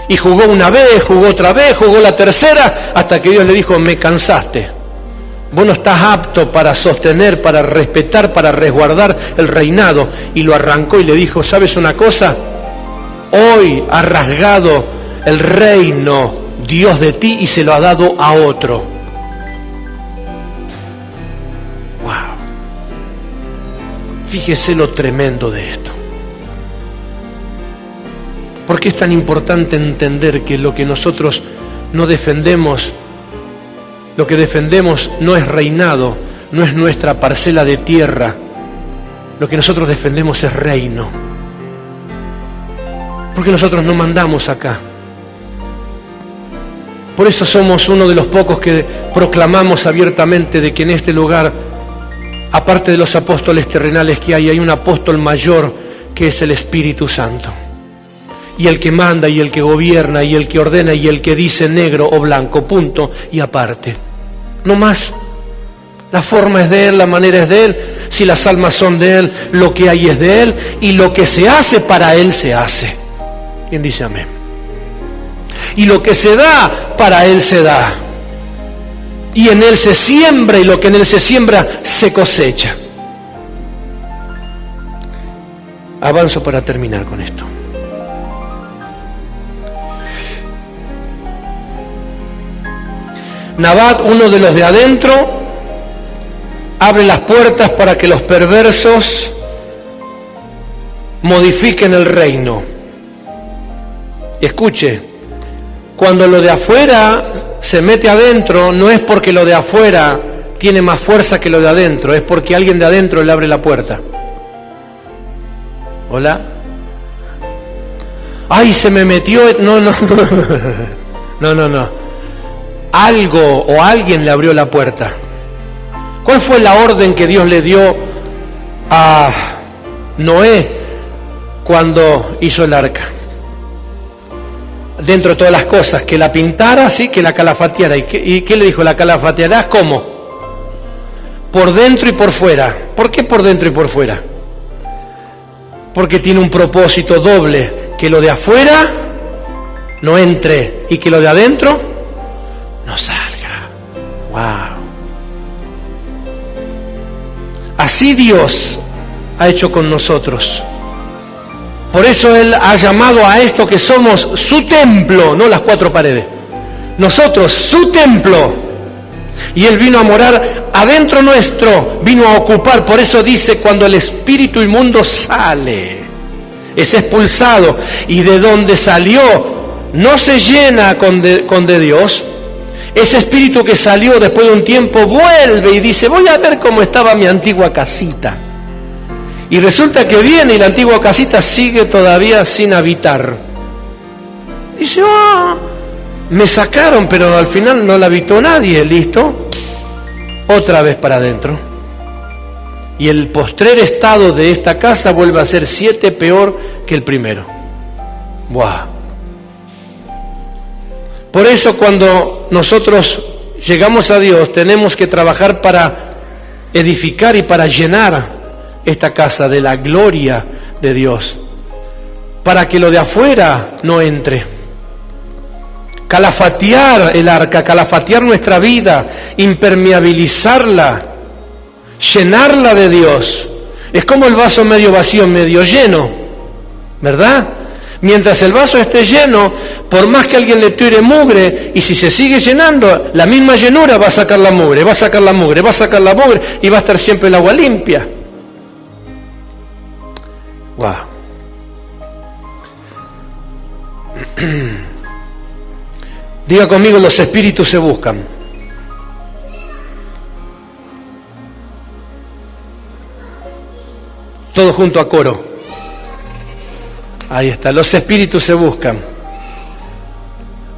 Y jugó una vez, jugó otra vez, jugó la tercera, hasta que Dios le dijo, me cansaste. Vos no estás apto para sostener, para respetar, para resguardar el reinado. Y lo arrancó y le dijo, ¿sabes una cosa? Hoy ha rasgado el reino Dios de ti y se lo ha dado a otro. Wow. Fíjese lo tremendo de esto. ¿Por qué es tan importante entender que lo que nosotros no defendemos, lo que defendemos no es reinado, no es nuestra parcela de tierra? Lo que nosotros defendemos es reino. Porque nosotros no mandamos acá. Por eso somos uno de los pocos que proclamamos abiertamente de que en este lugar, aparte de los apóstoles terrenales que hay un apóstol mayor que es el Espíritu Santo. Y el que manda, y el que gobierna, y el que ordena, y el que dice negro o blanco, punto y aparte. No más. La forma es de Él, la manera es de Él, si las almas son de Él, lo que hay es de Él, y lo que se hace para Él se hace. ¿Quién dice amén? Y lo que se da, para Él se da. Y en Él se siembra, y lo que en Él se siembra, se cosecha. Avanzo para terminar con esto. Nabat, uno de los de adentro, abre las puertas para que los perversos modifiquen el reino. Escuche, cuando lo de afuera se mete adentro, no es porque lo de afuera tiene más fuerza que lo de adentro, es porque alguien de adentro le abre la puerta. ¿Hola? ¡Ay, se me metió! No. Algo o alguien le abrió la puerta. ¿Cuál fue la orden que Dios le dio a Noé cuando hizo el arca? Dentro de todas las cosas, que la pintara, sí, que la calafateara. ¿Y qué le dijo? ¿La calafatearás cómo? Por dentro y por fuera. ¿Por qué por dentro y por fuera? Porque tiene un propósito doble, que lo de afuera no entre y que lo de adentro no salga. Wow. Así Dios ha hecho con nosotros. Por eso Él ha llamado a esto que somos su templo, no las cuatro paredes. Nosotros, su templo. Y Él vino a morar adentro nuestro, vino a ocupar. Por eso dice, cuando el espíritu inmundo sale, es expulsado. Y de donde salió, no se llena con de Dios. Ese espíritu que salió después de un tiempo vuelve y dice, voy a ver cómo estaba mi antigua casita. Y resulta que viene y la antigua casita sigue todavía sin habitar. Dice, me sacaron, pero al final no la habitó nadie, listo. Otra vez para adentro. Y el postrer estado de esta casa vuelve a ser 7 peor que el primero. ¡Buah! Por eso cuando nosotros llegamos a Dios, tenemos que trabajar para edificar y para llenar esta casa de la gloria de Dios, para que lo de afuera no entre. Calafatear el arca, calafatear nuestra vida, impermeabilizarla, llenarla de Dios. Es como el vaso medio vacío, medio lleno, ¿verdad? Mientras el vaso esté lleno, por más que alguien le tire mugre, y si se sigue llenando, la misma llenura va a sacar la mugre, va a sacar la mugre, va a sacar la mugre, y va a estar siempre el agua limpia. Wow. Diga conmigo, los espíritus se buscan. Todo junto a coro. Ahí está, los espíritus se buscan.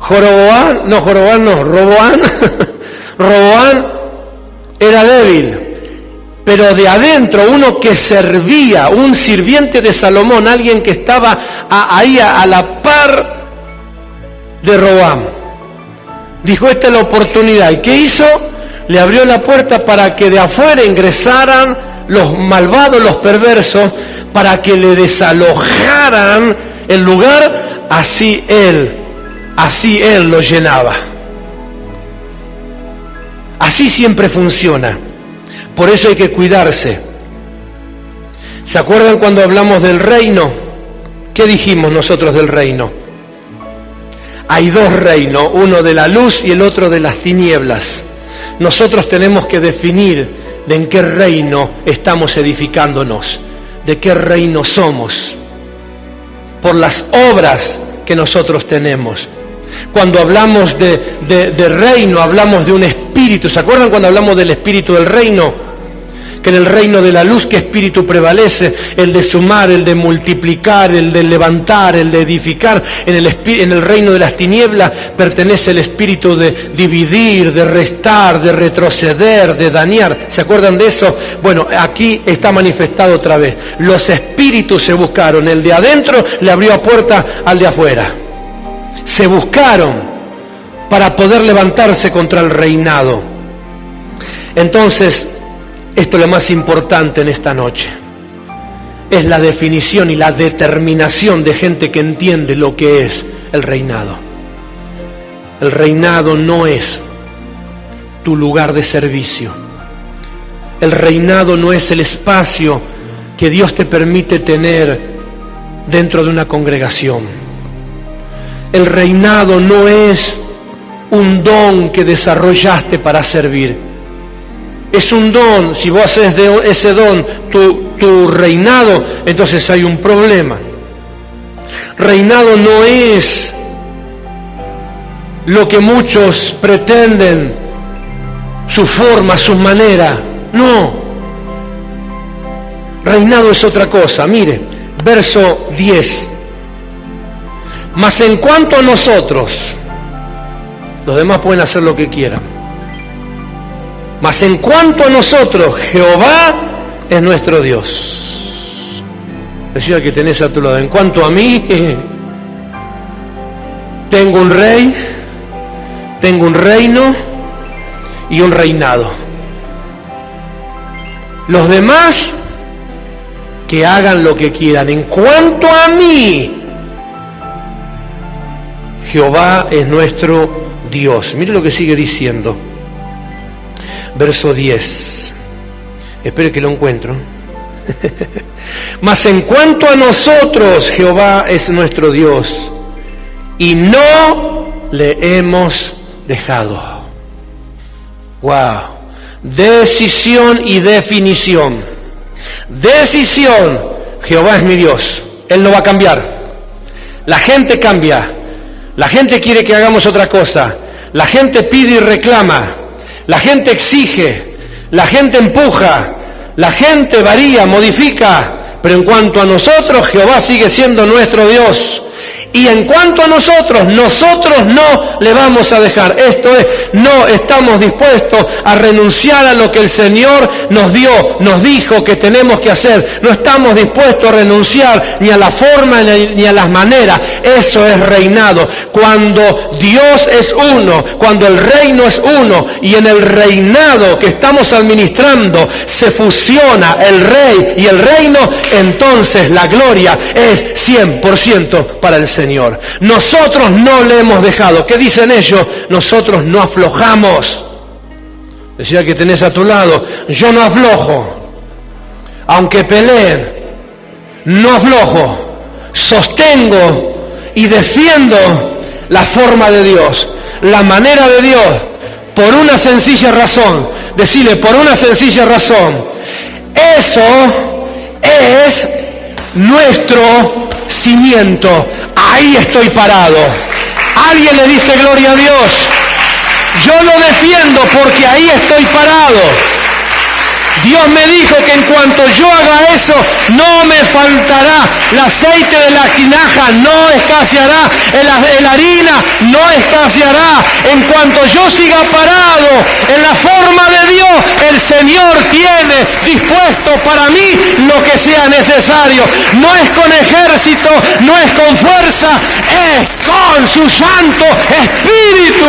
Roboán era débil, pero de adentro uno que servía, un sirviente de Salomón, alguien que estaba ahí a la par de Roboán, dijo: esta es la oportunidad. ¿Y qué hizo? Le abrió la puerta para que de afuera ingresaran los malvados, los perversos, para que le desalojaran el lugar. Así él lo llenaba. Así siempre funciona. Por eso hay que cuidarse. ¿Se acuerdan cuando hablamos del reino? ¿Qué dijimos nosotros del reino? Hay dos reinos, uno de la luz y el otro de las tinieblas. Nosotros tenemos que definir de en qué reino estamos edificándonos, de qué reino somos, por las obras que nosotros tenemos. Cuando hablamos de reino, hablamos de un espíritu. ¿Se acuerdan cuando hablamos del espíritu del reino? Que en el reino de la luz, ¿qué espíritu prevalece? El de sumar, el de multiplicar, el de levantar, el de edificar. En el reino de las tinieblas pertenece el espíritu de dividir, de restar, de retroceder, de dañar. ¿Se acuerdan de eso? Bueno, aquí está manifestado otra vez. Los espíritus se buscaron. El de adentro le abrió puerta al de afuera. Se buscaron para poder levantarse contra el reinado. Entonces, esto es lo más importante en esta noche. Es la definición y la determinación de gente que entiende lo que es el reinado. El reinado no es tu lugar de servicio. El reinado no es el espacio que Dios te permite tener dentro de una congregación. El reinado no es un don que desarrollaste para servir. Es un don. Si vos haces de ese don tu reinado, entonces hay un problema. Reinado no es lo que muchos pretenden, su forma, su manera. No. Reinado es otra cosa. Mire, verso 10. Mas en cuanto a nosotros, los demás pueden hacer lo que quieran. Mas en cuanto a nosotros, Jehová es nuestro Dios. Decía que tenés a tu lado. En cuanto a mí, tengo un rey, tengo un reino y un reinado. Los demás, que hagan lo que quieran. En cuanto a mí, Jehová es nuestro Dios. Mire lo que sigue diciendo. Verso 10. Espere que lo encuentro. Mas en cuanto a nosotros, Jehová es nuestro Dios, y no le hemos dejado. Wow. Decisión y definición. Decisión. Jehová es mi Dios. Él no va a cambiar. La gente cambia. La gente quiere que hagamos otra cosa. La gente pide y reclama. La gente exige. La gente empuja. La gente varía, modifica. Pero en cuanto a nosotros, Jehová sigue siendo nuestro Dios. Y en cuanto a nosotros no le vamos a dejar. Esto es, no estamos dispuestos a renunciar a lo que el Señor nos dio, nos dijo que tenemos que hacer. No estamos dispuestos a renunciar ni a la forma ni a las maneras. Eso es reinado. Cuando Dios es uno, cuando el reino es uno, y en el reinado que estamos administrando se fusiona el rey y el reino, entonces la gloria es 100% para el Señor. Nosotros no le hemos dejado. ¿Qué dicen ellos? Nosotros no aflojamos. Decía que tenés a tu lado, yo no aflojo. Aunque peleen, no aflojo. Sostengo y defiendo la forma de Dios, la manera de Dios, por una sencilla razón. Decirle, por una sencilla razón. Eso es nuestro cimiento. Ahí estoy parado. Alguien le dice gloria a Dios. Yo lo defiendo porque ahí estoy parado. Dios me dijo que en cuanto yo haga eso, no me faltará. El aceite de la tinaja no escaseará. La harina no escaseará. En cuanto yo siga parado en la forma de Dios, el Señor tiene dispuesto para mí lo que sea necesario. No es con ejército, no es con fuerza, es con su Santo Espíritu.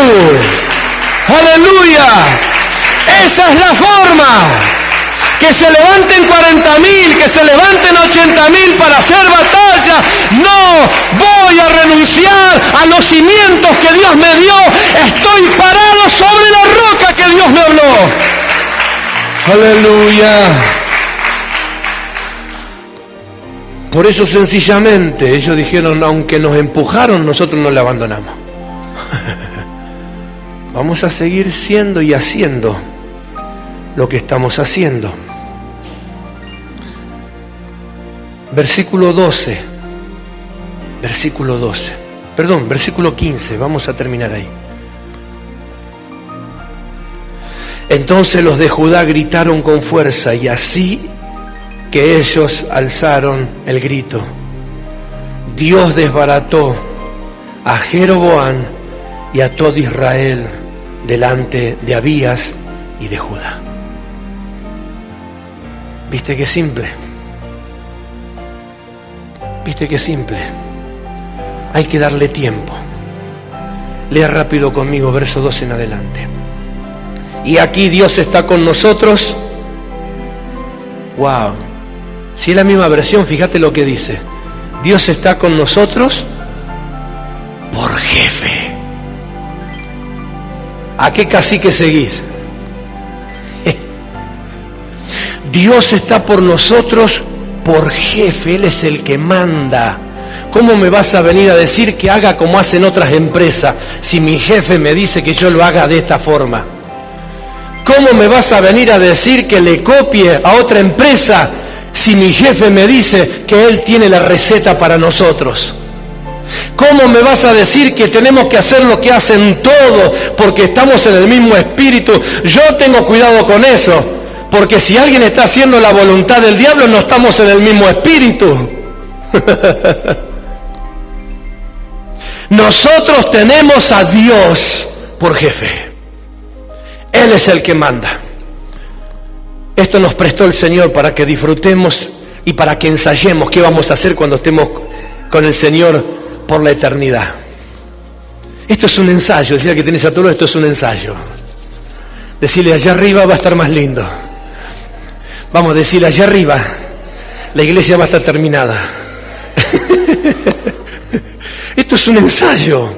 ¡Aleluya! Esa es la forma. Que se levanten 40.000, que se levanten 80.000 para hacer batalla. No voy a renunciar a los cimientos que Dios me dio. Estoy parado sobre la roca que Dios me habló. Aleluya. Por eso sencillamente ellos dijeron, aunque nos empujaron, nosotros no le abandonamos. Vamos a seguir siendo y haciendo lo que estamos haciendo. Versículo 15, vamos a terminar ahí. Entonces los de Judá gritaron con fuerza, y así que ellos alzaron el grito, Dios desbarató a Jeroboam y a todo Israel delante de Abías y de Judá. ¿Viste qué simple? ¿Viste qué simple? Hay que darle tiempo. Lea rápido conmigo, verso 2 en adelante. Y aquí Dios está con nosotros. Wow. Si es la misma versión, fíjate lo que dice. Dios está con nosotros por jefe. ¿A qué cacique seguís? Dios está por nosotros por jefe. Él es el que manda. ¿Cómo me vas a venir a decir que haga como hacen otras empresas si mi jefe me dice que yo lo haga de esta forma? ¿Cómo me vas a venir a decir que le copie a otra empresa si mi jefe me dice que él tiene la receta para nosotros? ¿Cómo me vas a decir que tenemos que hacer lo que hacen todos porque estamos en el mismo espíritu? Yo tengo cuidado con eso, porque si alguien está haciendo la voluntad del diablo, no estamos en el mismo espíritu. Nosotros tenemos a Dios por jefe. Él es el que manda. Esto nos prestó el Señor para que disfrutemos y para que ensayemos qué vamos a hacer cuando estemos con el Señor por la eternidad. Esto es un ensayo. Decía que tenés a todo esto, es un ensayo. Decirle allá arriba va a estar más lindo. Vamos a decirle allá arriba, la iglesia va a estar terminada. Esto es un ensayo.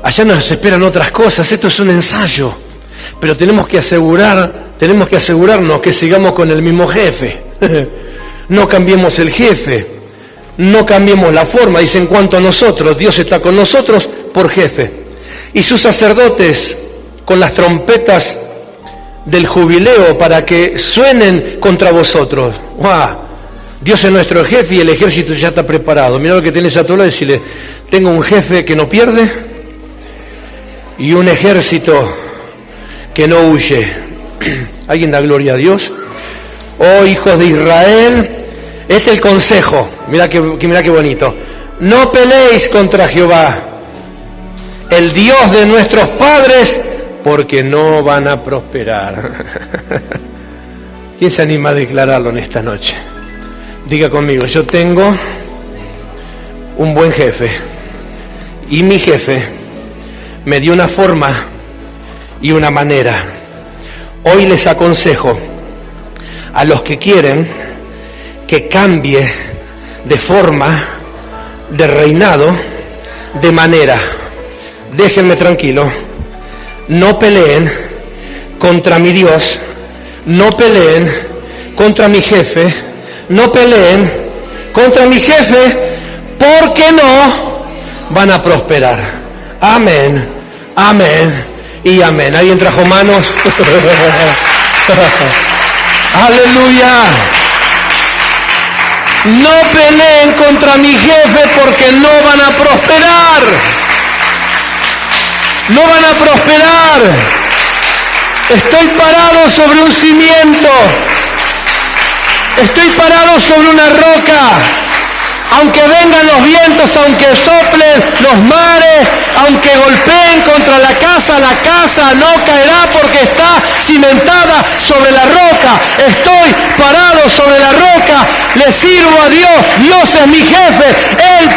Allá nos esperan otras cosas. Esto es un ensayo. Pero tenemos que asegurarnos que sigamos con el mismo jefe. No cambiemos el jefe. No cambiemos la forma. Dice, en cuanto a nosotros, Dios está con nosotros por jefe. Y sus sacerdotes con las trompetas del jubileo para que suenen contra vosotros. ¡Wow! Dios es nuestro jefe y el ejército ya está preparado. Mira lo que tenés a tu lado y decirle, tengo un jefe que no pierde y un ejército que no huye. ¿Alguien da gloria a Dios? Oh, hijos de Israel, este es el consejo. Mirá qué bonito. no peleéis contra Jehová, el Dios de nuestros padres, porque no van a prosperar. ¿Quién se anima a declararlo en esta noche? Diga conmigo, yo tengo un buen jefe y mi jefe me dio una forma y una manera. Hoy les aconsejo a los que quieren que cambie de forma, de reinado, de manera. Déjenme tranquilo, no peleen contra mi Dios, no peleen contra mi jefe, no peleen contra mi jefe, porque no van a prosperar. Amén, amén y amén. ¿Alguien trajo manos? Aleluya. No peleen contra mi jefe porque no van a prosperar. No van a prosperar. Estoy parado sobre un cimiento. Estoy parado sobre una roca. Aunque vengan los vientos, aunque soplen los mares, aunque golpeen contra la casa no caerá porque está cimentada sobre la roca. Estoy parado sobre la roca, le sirvo a Dios, Dios es mi jefe, Él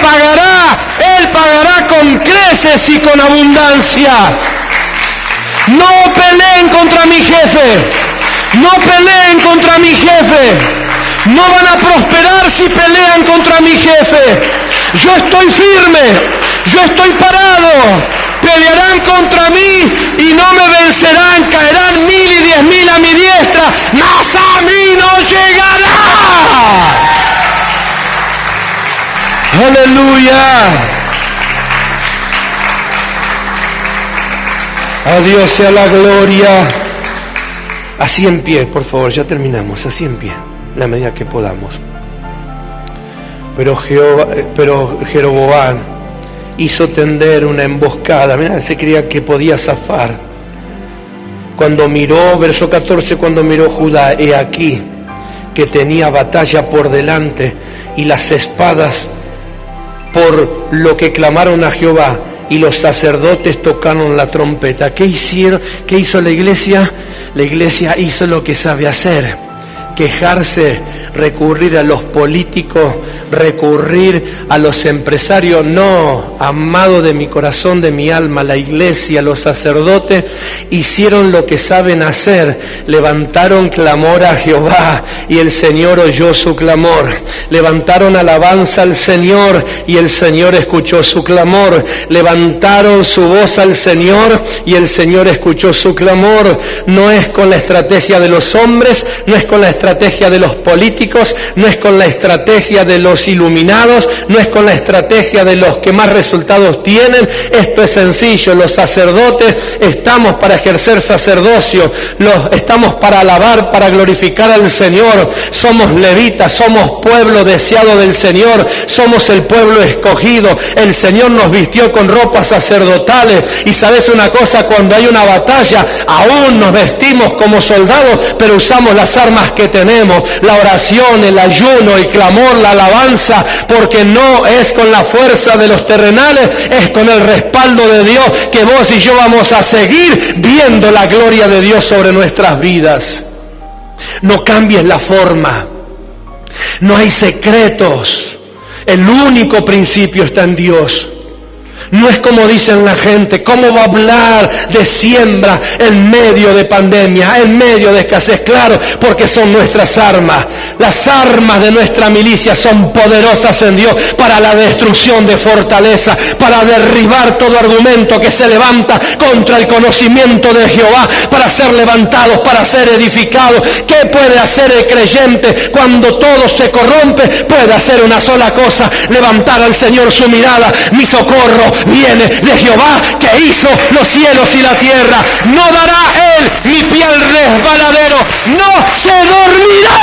pagará con creces y con abundancia. No peleen contra mi jefe, no peleen contra mi jefe. No van a prosperar si pelean contra mi jefe. Yo estoy firme, yo estoy parado. Pelearán contra mí y no me vencerán. Caerán 1000 y 10.000 a mi diestra, mas a mí no llegará. Aleluya. A Dios sea la gloria. Así en pie, por favor, ya terminamos. Así en pie, la medida que podamos. Pero Jeroboam hizo tender una emboscada. Mira, se creía que podía zafar. Cuando miró, verso 14, cuando miró Judá, he aquí que tenía batalla por delante y las espadas por lo que clamaron a Jehová, y los sacerdotes tocaron la trompeta. ¿Qué hicieron? ¿Qué hizo la iglesia? La iglesia hizo lo que sabe hacer: quejarse, recurrir a los políticos, recurrir a los empresarios. No, amado de mi corazón, de mi alma, la iglesia, los sacerdotes hicieron lo que saben hacer. Levantaron clamor a Jehová y el Señor oyó su clamor. Levantaron alabanza al Señor y el Señor escuchó su clamor. Levantaron su voz al Señor y el Señor escuchó su clamor. No es con la estrategia de los hombres, no es con la estrategia de los políticos, no es con la estrategia de los iluminados, no es con la estrategia de los que más resultados tienen. Esto es sencillo: los sacerdotes estamos para ejercer sacerdocio, estamos para alabar, para glorificar al Señor. Somos levitas, somos pueblo deseado del Señor, somos el pueblo escogido. El Señor nos vistió con ropas sacerdotales, y sabes una cosa, cuando hay una batalla aún nos vestimos como soldados, pero usamos las armas que tenemos: la oración, el ayuno, el clamor, la alabanza, porque no es con la fuerza de los terrenales, es con el respaldo de Dios que vos y yo vamos a seguir viendo la gloria de Dios sobre nuestras vidas. No cambies la forma, no hay secretos, el único principio está en Dios. No es como dicen la gente: ¿cómo va a hablar de siembra en medio de pandemia, en medio de escasez? Claro, porque son nuestras armas. Las armas de nuestra milicia son poderosas en Dios para la destrucción de fortaleza, para derribar todo argumento que se levanta contra el conocimiento de Jehová, para ser levantados, para ser edificados. ¿Qué puede hacer el creyente cuando todo se corrompe? Puede hacer una sola cosa: levantar al Señor su mirada. Mi socorro viene de Jehová, que hizo los cielos y la tierra. No dará él mi pie al resbaladero, no se dormirá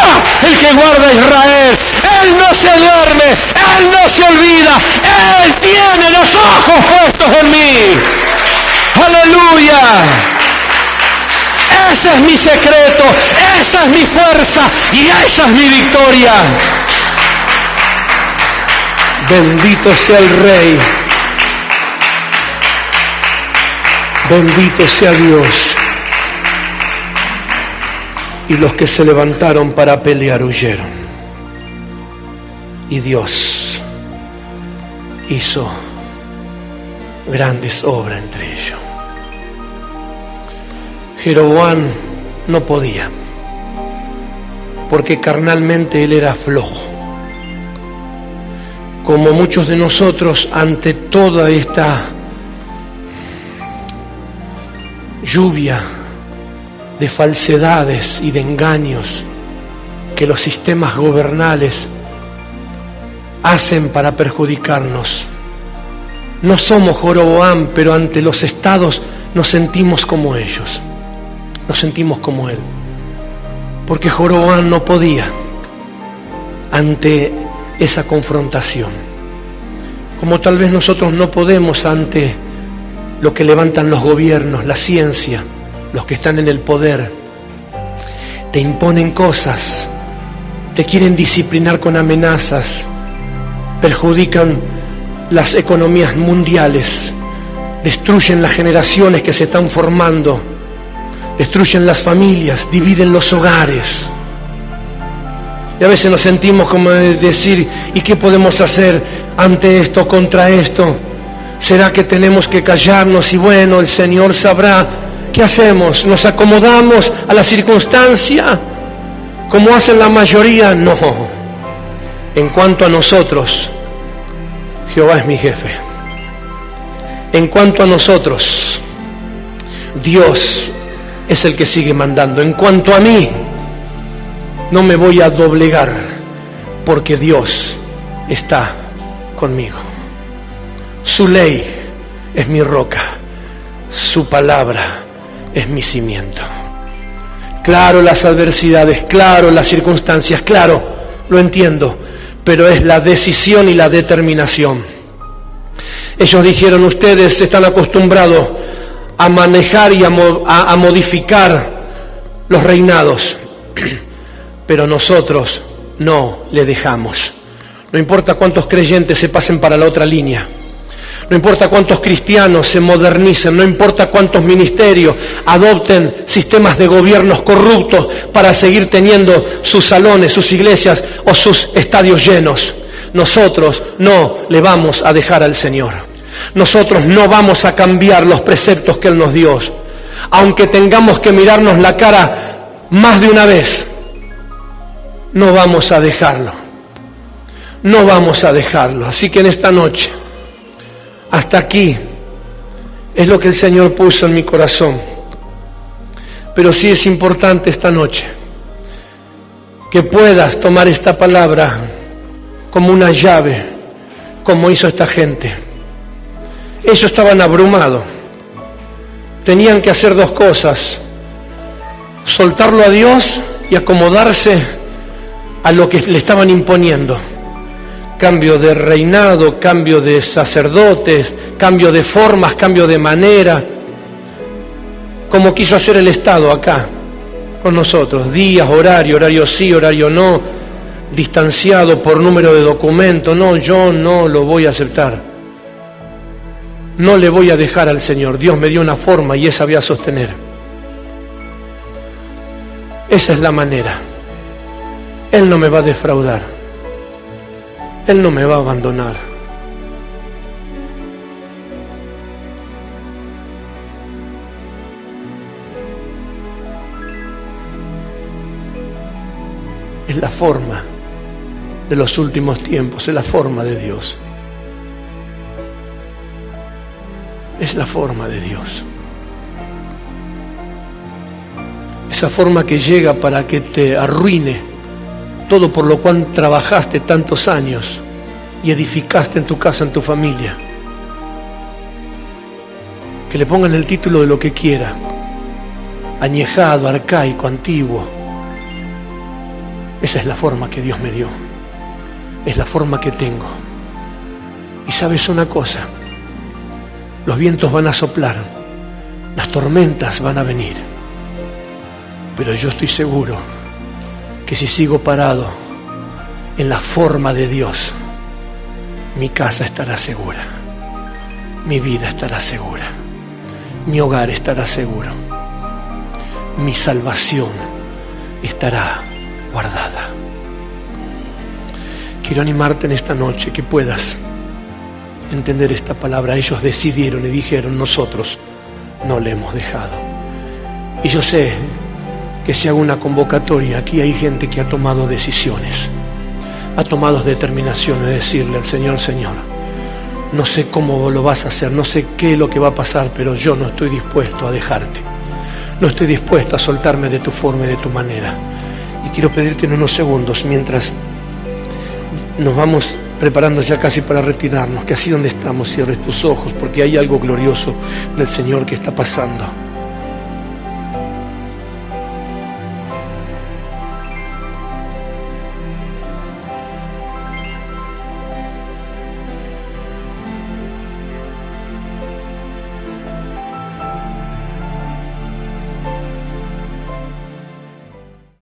el que guarda a Israel. Él no se duerme, él no se olvida, él tiene los ojos puestos en mí. Aleluya. Ese es mi secreto, esa es mi fuerza y esa es mi victoria. Bendito sea el Rey. Bendito sea Dios. Y los que se levantaron para pelear huyeron. Y Dios hizo grandes obras entre ellos. Jeroboam no podía, porque carnalmente él era flojo. Como muchos de nosotros, ante toda esta lluvia de falsedades y de engaños que los sistemas gobernales hacen para perjudicarnos, no somos Jeroboam, pero ante los estados nos sentimos como ellos, nos sentimos como él, porque Jeroboam no podía ante esa confrontación, como tal vez nosotros no podemos ante lo que levantan los gobiernos, la ciencia, los que están en el poder. Te imponen cosas, te quieren disciplinar con amenazas, perjudican las economías mundiales, destruyen las generaciones que se están formando, destruyen las familias, dividen los hogares. Y a veces nos sentimos como de decir, ¿y qué podemos hacer ante esto, contra esto? ¿Será que tenemos que callarnos? Y bueno, el Señor sabrá. ¿Qué hacemos? ¿Nos acomodamos a la circunstancia como hacen la mayoría? No. En cuanto a nosotros, Jehová es mi jefe. En cuanto a nosotros, Dios es el que sigue mandando. En cuanto a mí, no me voy a doblegar, porque Dios está conmigo. Su ley es mi roca, su palabra es mi cimiento. Claro, las adversidades, claro, las circunstancias, claro, lo entiendo, pero es la decisión y la determinación. Ellos dijeron, ustedes están acostumbrados a manejar y a modificar los reinados, pero nosotros no le dejamos. No importa cuántos creyentes se pasen para la otra línea, no importa cuántos cristianos se modernicen, no importa cuántos ministerios adopten sistemas de gobiernos corruptos para seguir teniendo sus salones, sus iglesias o sus estadios llenos. Nosotros no le vamos a dejar al Señor. Nosotros no vamos a cambiar los preceptos que Él nos dio. Aunque tengamos que mirarnos la cara más de una vez, no vamos a dejarlo. No vamos a dejarlo. Así que en esta noche, hasta aquí es lo que el Señor puso en mi corazón. Pero sí es importante esta noche que puedas tomar esta palabra como una llave, como hizo esta gente. Ellos estaban abrumados. Tenían que hacer dos cosas: soltarlo a Dios y acomodarse a lo que le estaban imponiendo. Cambio de reinado, cambio de sacerdotes, cambio de formas, cambio de manera, como quiso hacer el Estado acá con nosotros: días, horario sí, horario no, distanciado por número de documentos. No, yo no lo voy a aceptar, no le voy a dejar al Señor. Dios me dio una forma y esa voy a sostener. Esa es la manera. Él no me va a defraudar, Él no me va a abandonar. Es la forma de los últimos tiempos, es la forma de Dios. Es la forma de Dios. Esa forma que llega para que te arruine todo por lo cual trabajaste tantos años y edificaste en tu casa, en tu familia. Que le pongan el título de lo que quiera: añejado, arcaico, antiguo. Esa es la forma que Dios me dio, es la forma que tengo. Y sabes una cosa, los vientos van a soplar, las tormentas van a venir, pero yo estoy seguro que si sigo parado en la forma de Dios, mi casa estará segura, mi vida estará segura, mi hogar estará seguro, mi salvación estará guardada. Quiero animarte en esta noche que puedas entender esta palabra. Ellos decidieron y dijeron: nosotros no le hemos dejado. Y yo sé que si hago una convocatoria, aquí hay gente que ha tomado decisiones, ha tomado determinaciones de decirle al Señor: Señor, no sé cómo lo vas a hacer, no sé qué es lo que va a pasar, pero yo no estoy dispuesto a dejarte, no estoy dispuesto a soltarme de tu forma y de tu manera. Y quiero pedirte en unos segundos, mientras nos vamos preparando ya casi para retirarnos, que así donde estamos cierres tus ojos, porque hay algo glorioso del Señor que está pasando.